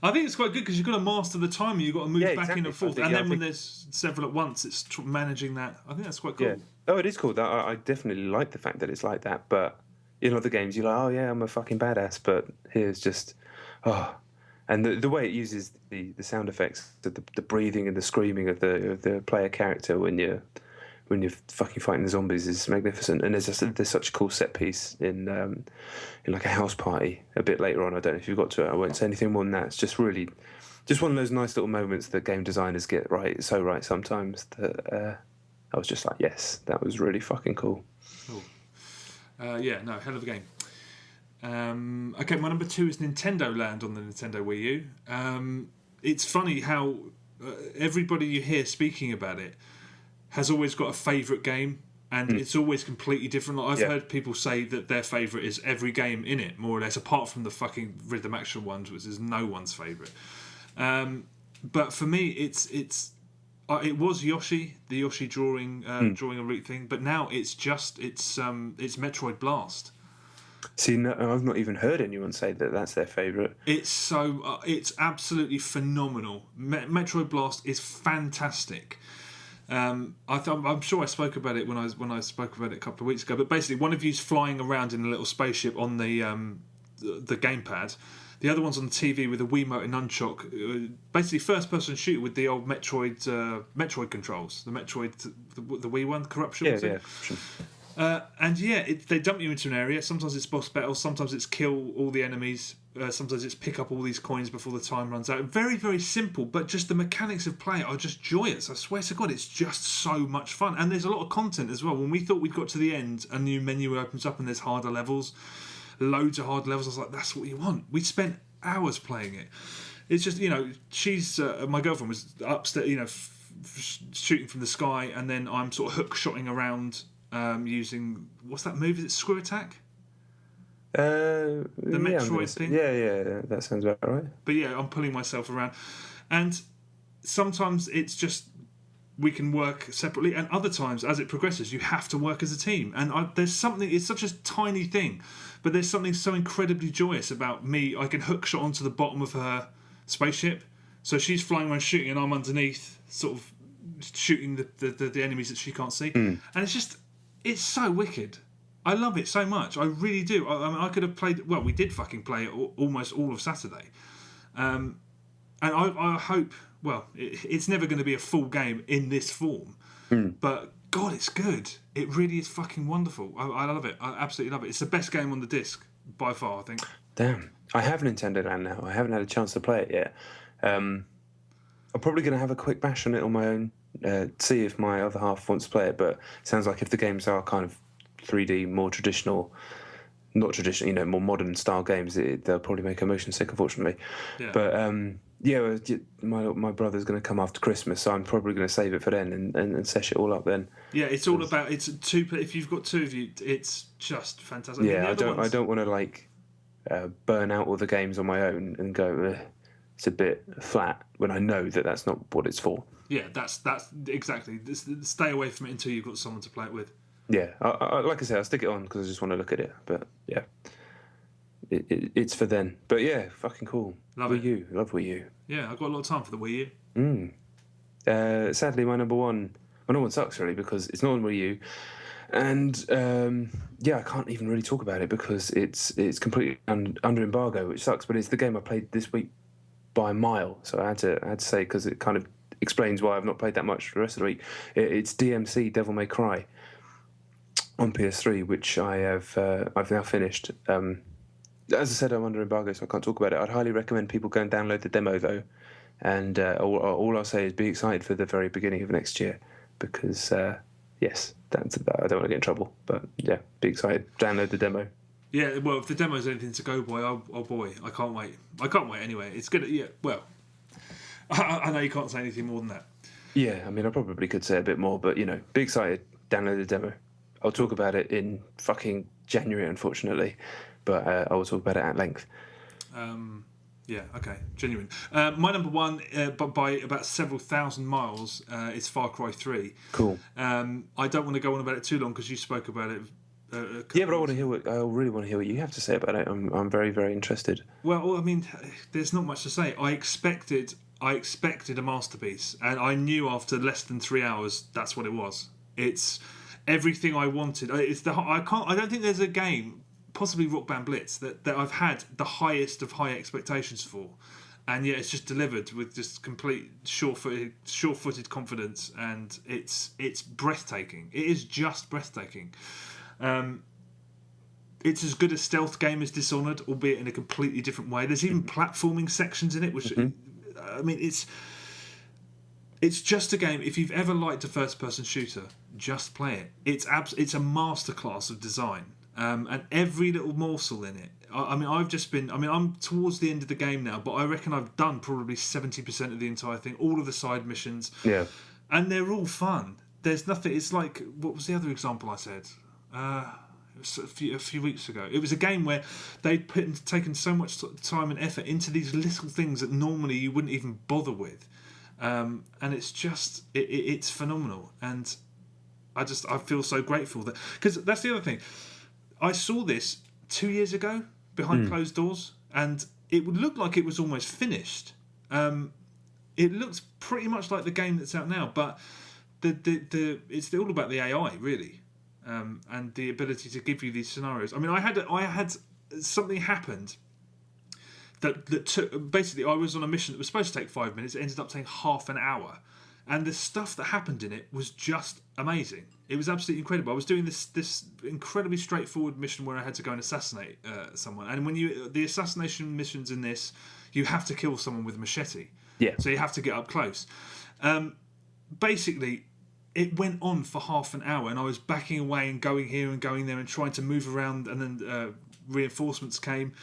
I think it's quite good because you've got to master the timing. You've got to move back in and forth, and then when there's several at once, it's managing that. I think that's quite cool. Yeah. Oh, it is cool. I definitely like the fact that it's like that. But in other games, you're like, oh yeah, I'm a fucking badass. But here's just, and the way it uses the sound effects, the breathing and the screaming of the player character when you're fucking fighting the zombies is magnificent. And there's such a cool set piece in like a house party a bit later on. I don't know if you've got to it. I won't say anything more than that. It's just really just one of those nice little moments that game designers get right sometimes that I was just like, yes, that was really fucking cool. Cool. Yeah, no, hell of a game. Okay, my number 2 is Nintendo Land on the Nintendo Wii U. It's funny how everybody you hear speaking about it has always got a favourite game, and it's always completely different. Like, I've heard people say that their favourite is every game in it, more or less, apart from the fucking rhythm action ones, which is no one's favourite. But for me, it was Yoshi, the Yoshi drawing a route thing, but now it's Metroid Blast. See, no, I've not even heard anyone say that that's their favourite. It's it's absolutely phenomenal. Metroid Blast is fantastic. I'm sure I spoke about it when I spoke about it a couple of weeks ago. But basically, one of you's flying around in a little spaceship on the gamepad. The other one's on the TV with a Wiimote and nunchuck. Basically, first-person shooter with the old Metroid controls. The Wii one, Corruption. They dump you into an area. Sometimes it's boss battle. Sometimes it's kill all the enemies. Sometimes it's pick up all these coins before the time runs out. Very, very simple, but just the mechanics of play are just joyous. I swear to God, it's just so much fun. And there's a lot of content as well. When we thought we'd got to the end, a new menu opens up and there's harder levels. Loads of hard levels. I was like, that's what you want. We spent hours playing it. It's just, she's my girlfriend was upstairs, shooting from the sky, and then I'm sort of hook-shotting around using, what's that move? Is it Screw Attack? The Metroid thing? Yeah, that sounds about right. But yeah, I'm pulling myself around. And sometimes it's just, we can work separately, and other times, as it progresses, you have to work as a team. And there's something, it's such a tiny thing, but there's something so incredibly joyous about me. I can hook shot onto the bottom of her spaceship, so she's flying around shooting, and I'm underneath, sort of shooting the enemies that she can't see. And it's so wicked. I love it so much. I really do. I mean, I could have played. Well, we did fucking play it almost all of Saturday, and I hope. Well, it's never going to be a full game in this form, but God, it's good. It really is fucking wonderful. I love it. I absolutely love it. It's the best game on the disc by far, I think. Damn, I have Nintendo Land now. I haven't had a chance to play it yet. I'm probably going to have a quick bash on it on my own, see if my other half wants to play it. But it sounds like if the games are kind of 3D, more traditional, not traditional, more modern style games, they'll probably make her motion sick, unfortunately. Yeah. But my brother's going to come after Christmas, so I'm probably going to save it for then and sesh it all up then. Yeah, it's all about if you've got two of you, it's just fantastic. Yeah, I don't want to burn out all the games on my own and go it's a bit flat when I know that that's not what it's for. Yeah, that's exactly. Stay away from it until you've got someone to play it with. Yeah, like I said, I'll stick it on because I just want to look at it. But yeah, it's for then. But yeah, fucking cool. Love Wii U. Love Wii U. Yeah, I've got a lot of time for the Wii U. Sadly, my number one sucks really because it's not on Wii U. And I can't even really talk about it because it's completely under embargo, which sucks. But it's the game I played this week by a mile, so I had to say because it kind of explains why I've not played that much for the rest of the week. It's DMC Devil May Cry on PS3, which I've now finished. As I said, I'm under embargo, so I can't talk about it. I'd highly recommend people go and download the demo though, and all I'll say is be excited for the very beginning of next year because yes, that's about. I don't want to get in trouble, but yeah, be excited. Download the demo. Yeah, well, if the demo's anything to go by, oh boy, I can't wait. I can't wait anyway. It's good. Yeah, well, I know you can't say anything more than that. Yeah, I mean, I probably could say a bit more, but be excited. Download the demo. I'll talk about it in fucking January, unfortunately, but I will talk about it at length. Yeah, okay, genuine. My number one, by about several thousand miles, is Far Cry 3. Cool. I don't want to go on about it too long because you spoke about it. But I want to hear I really want to hear what you have to say about it. I'm very, very interested. Well, I mean, there's not much to say. I expected a masterpiece, and I knew after less than 3 hours that's what it was. It's everything I wanted. I don't think there's a game, possibly Rock Band Blitz, that I've had the highest of high expectations for, and yet it's just delivered with just complete sure-footed confidence, and it's breathtaking. It is just breathtaking. It's as good a stealth game as Dishonored, albeit in a completely different way. There's even platforming sections in it, which I mean, it's just a game. If you've ever liked a first-person shooter, just play it. It's a masterclass of design, and every little morsel in it. I'm towards the end of the game now, but I reckon I've done probably 70% of the entire thing, all of the side missions. Yeah, and they're all fun. There's nothing. It's like, what was the other example I said? It was a few weeks ago. It was a game where they'd taken so much time and effort into these little things that normally you wouldn't even bother with, and it's just it's phenomenal. And I feel so grateful that, because that's the other thing. I saw this 2 years ago behind closed doors, and it would look like it was almost finished. It looks pretty much like the game that's out now, but it's all about the AI really. And the ability to give you these scenarios. I mean, I had something happened that took, basically I was on a mission that was supposed to take 5 minutes. It ended up taking half an hour, and the stuff that happened in it was just amazing. It was absolutely incredible. I was doing this incredibly straightforward mission where I had to go and assassinate someone, and when the assassination missions in this, you have to kill someone with a machete. Yeah. So you have to get up close. Basically, it went on for half an hour, and I was backing away and going here and going there and trying to move around, and then reinforcements came.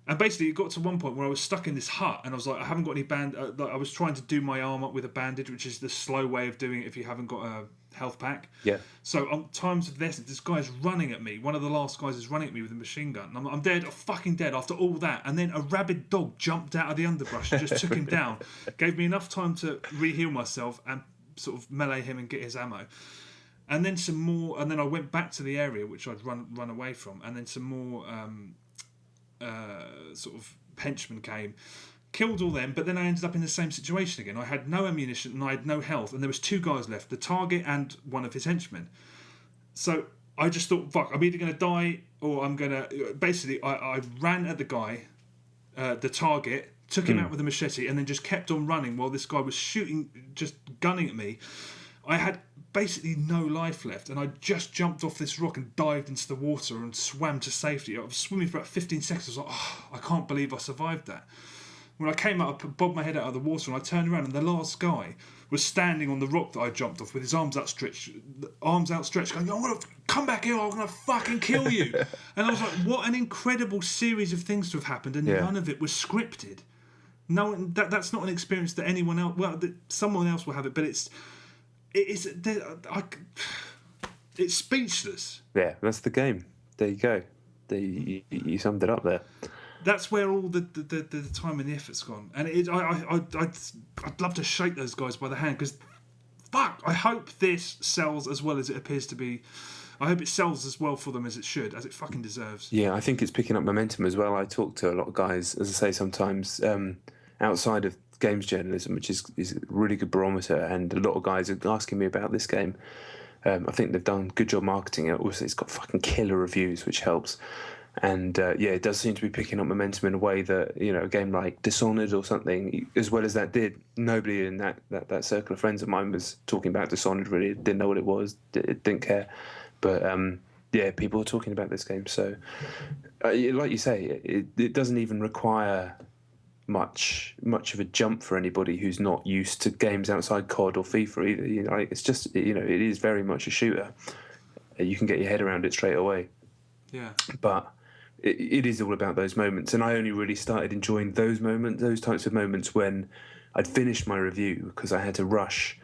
And basically, it got to one point where I was stuck in this hut, and I was like, I haven't got any I was trying to do my arm up with a bandage, which is the slow way of doing it if you haven't got a health pack. Yeah. So on times of this guy's running at me. One of the last guys is running at me with a machine gun. And I'm dead. I'm fucking dead after all that. And then a rabid dog jumped out of the underbrush and just took him down. Gave me enough time to re-heal myself and sort of melee him and get his ammo. And then some more. And then I went back to the area which I'd run away from. And then some more sort of henchmen came. Killed all them, but then I ended up in the same situation again. I had no ammunition and I had no health, and there was two guys left, the target and one of his henchmen. So I just thought, fuck, I'm either going to die or I'm going to... Basically, I ran at the guy, the target, took him out with a machete, and then just kept on running while this guy was shooting, just gunning at me. I had basically no life left, and I just jumped off this rock and dived into the water and swam to safety. I was swimming for about 15 seconds. I was like, oh, I can't believe I survived that. when I came up, I bobbed my head out of the water, and I turned around, and the last guy was standing on the rock that I jumped off with his arms outstretched, going, "I'm gonna come back here, I'm gonna fucking kill you." And I was like, what an incredible series of things to have happened, and none of it was scripted. No, that's not an experience that anyone else. Well, someone else will have it, but it's speechless. Yeah, that's the game. There you go. You summed it up there. That's where all the time and the effort's gone, and I'd love to shake those guys by the hand, because fuck, I hope this sells as well as it appears to be. I hope it sells as well for them as it should, as it fucking deserves. Yeah, I think it's picking up momentum as well. I talk to a lot of guys, as I say, sometimes outside of games journalism, which is a really good barometer, and a lot of guys are asking me about this game. I think they've done a good job marketing it. Also, it's got fucking killer reviews, which helps. And it does seem to be picking up momentum in a way that, a game like Dishonored or something, as well as that did, nobody in that circle of friends of mine was talking about Dishonored, really didn't know what it was, didn't care. But people are talking about this game. So, like you say, it doesn't even require much of a jump for anybody who's not used to games outside COD or FIFA either. It's just, it is very much a shooter. You can get your head around it straight away. Yeah. But it is all about those moments, and I only really started enjoying those types of moments when I'd finished my review, because I had to rush.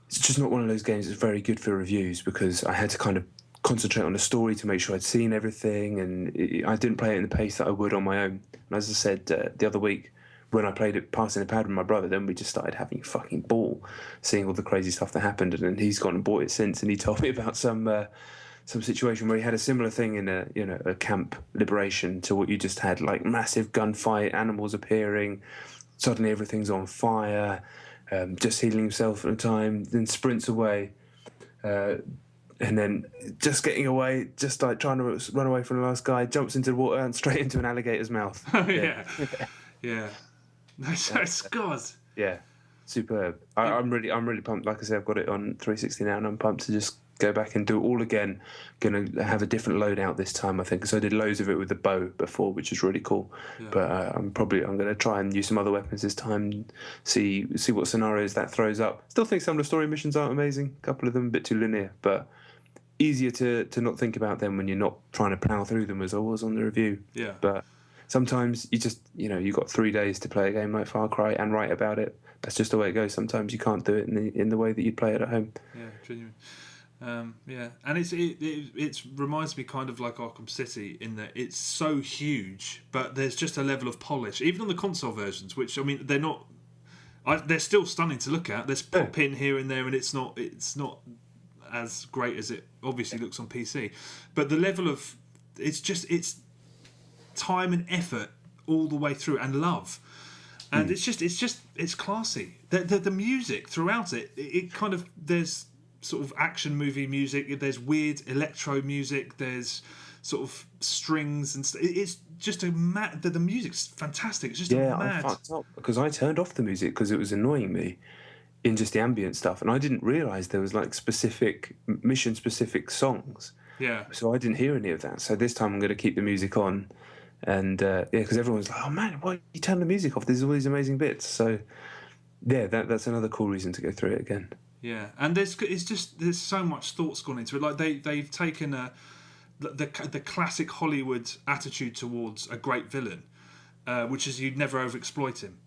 It's just not one of those games that's very good for reviews, because I had to kind of concentrate on the story to make sure I'd seen everything, and I didn't play it in the pace that I would on my own. And as I said the other week, when I played it passing the pad with my brother, then we just started having a fucking ball, seeing all the crazy stuff that happened. And then he's gone and bought it since, and he told me about some situation where he had a similar thing in a camp liberation to what you just had, like massive gunfight, animals appearing, suddenly everything's on fire, just healing himself at a time, then sprints away, and then just getting away, just like trying to run away from the last guy, jumps into the water and straight into an alligator's mouth. Oh, yeah. That's God. Yeah, superb. I'm really pumped. Like I said, I've got it on 360 now, and I'm pumped to just go back and do it all again. Going to have a different loadout this time, I think, because I did loads of it with the bow before, which is really cool. Yeah. But I'm going to try and use some other weapons this time, see what scenarios that throws up. Still think some of the story missions aren't amazing. A couple of them a bit too linear, but easier to not think about them when you're not trying to plough through them as I was on the review. Yeah. But sometimes you just, you've got 3 days to play a game like Far Cry and write about it. That's just the way it goes. Sometimes you can't do it in the way that you'd play it at home. Yeah, genuine. And it reminds me kind of like Arkham City in that it's so huge, but there's just a level of polish, even on the console versions, which, I mean, they're not. They're still stunning to look at. There's pop in here and there, and it's not as great as it obviously looks on PC. But the level of it's time and effort all the way through, and love. And it's classy. The music throughout it kind of, there's sort of action movie music, there's weird electro music, there's sort of strings and it's just a mad. The music's fantastic. It's just a mad. I fucked up because I turned off the music because it was annoying me in just the ambient stuff, and I didn't realise there was like specific mission specific songs. Yeah. So I didn't hear any of that. So this time I'm going to keep the music on. And because everyone's like, "Oh man, why you turn the music off? There's all these amazing bits." So yeah, that's another cool reason to go through it again. Yeah, and there's so much thought's gone into it. Like they've taken the classic Hollywood attitude towards a great villain, which is you'd never overexploit him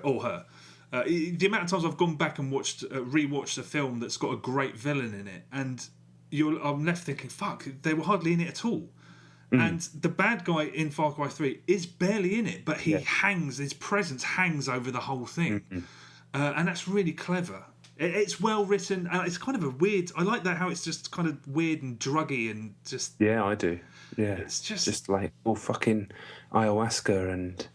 or her. The amount of times I've gone back and rewatched a film that's got a great villain in it, and I'm left thinking, fuck, they were hardly in it at all. And the bad guy in Far Cry 3 is barely in it, but his presence hangs over the whole thing. And that's really clever. It's well written, and it's kind of a weird. I like that how it's just kind of weird and druggy and just. Yeah, I do. Yeah, it's just like all fucking ayahuasca and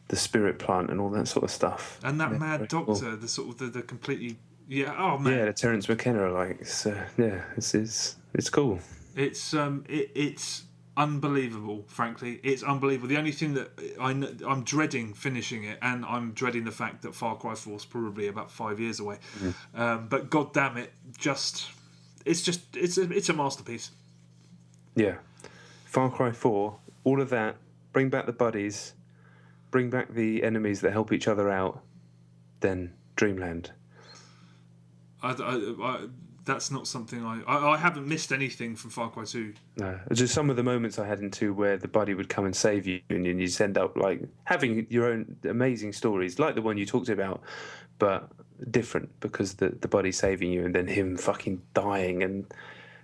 the spirit plant and all that sort of stuff. And that mad doctor, cool. The sort of the completely. Yeah. Oh man. Yeah, the Terence McKenna, like it's cool. It's unbelievable, frankly. It's unbelievable. The only thing that I'm dreading finishing it, and I'm dreading the fact that Far Cry 4 is probably about 5 years away. But god damn it, it's a masterpiece. Yeah. Far Cry 4, all of that, bring back the buddies, bring back the enemies that help each other out, then Dreamland. That's not something I haven't missed anything from Far Cry 2. No, just some of the moments I had in 2 where the buddy would come and save you, and you just end up like having your own amazing stories, like the one you talked about, but different because the buddy saving you and then him fucking dying, and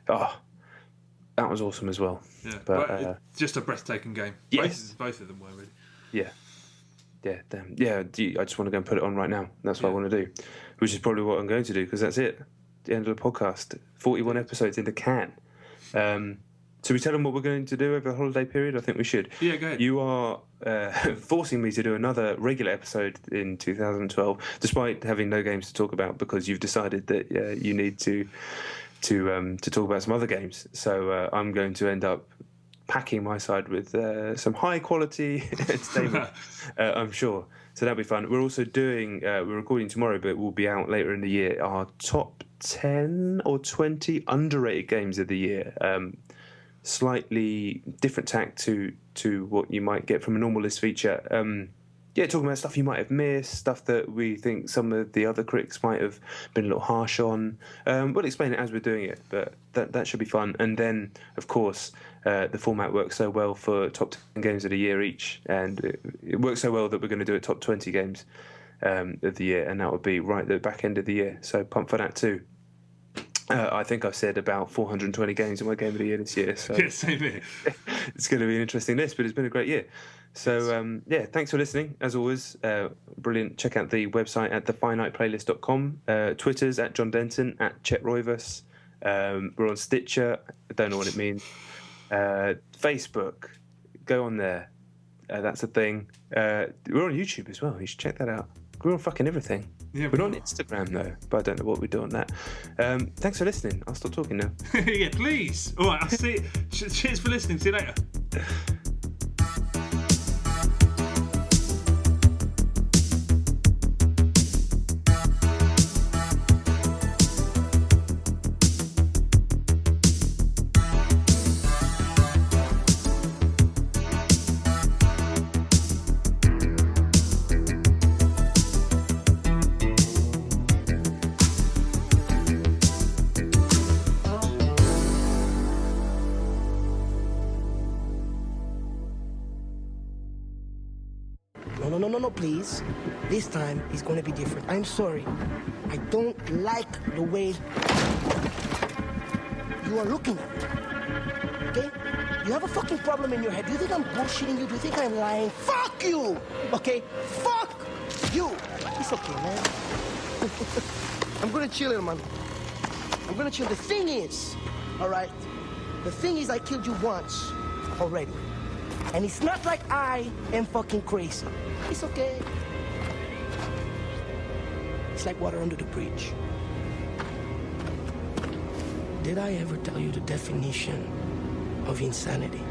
that was awesome as well. Yeah, but just a breathtaking game. Yes. Both of them were really. Yeah. Yeah, damn. Yeah, I just want to go and put it on right now. That's what I want to do, which is probably what I'm going to do, because that's it. The end of the podcast. 41 episodes in the can. So we tell them what we're going to do over the holiday period? I think we should. Yeah, go ahead. You are forcing me to do another regular episode in 2012, despite having no games to talk about, because you've decided that you need to talk about some other games. So I'm going to end up packing my side with some high quality entertainment, I'm sure. So that'll be fun. We're also doing, we're recording tomorrow, but we'll be out later in the year, our top 10 or 20 underrated games of the year. Slightly different tack to what you might get from a normal list feature. Talking about stuff you might have missed, stuff that we think some of the other critics might have been a little harsh on. We'll explain it as we're doing it, but that should be fun. And then, of course, the format works so well for top 10 games of the year each, and it works so well that we're going to do a top 20 games of the year, and that will be right at the back end of the year. So pumped for that too. I think I've said about 420 games in my game of the year this year. So yeah, same here. It's going to be an interesting list, but it's been a great year. So, thanks for listening. As always, brilliant. Check out the website at thefiniteplaylist.com. Twitter's at John Denton, at Chet Roivas. We're on Stitcher. I don't know what it means. Facebook. Go on there. That's a thing. We're on YouTube as well. You should check that out. We're on fucking everything. Yeah, we're on Instagram, though, but I don't know what we do on that. Thanks for listening. I'll stop talking now. Yeah, please. All right, I'll see you. Cheers for listening. See you later. No, please. This time, it's going to be different. I'm sorry. I don't like the way you are looking at me. Okay? You have a fucking problem in your head. Do you think I'm bullshitting you? Do you think I'm lying? Fuck you! Okay? Fuck you! It's okay, man. I'm going to chill here, man. I'm going to chill. The thing is, all right? The thing is, I killed you once already. And it's not like I am fucking crazy. It's okay. It's like water under the bridge. Did I ever tell you the definition of insanity?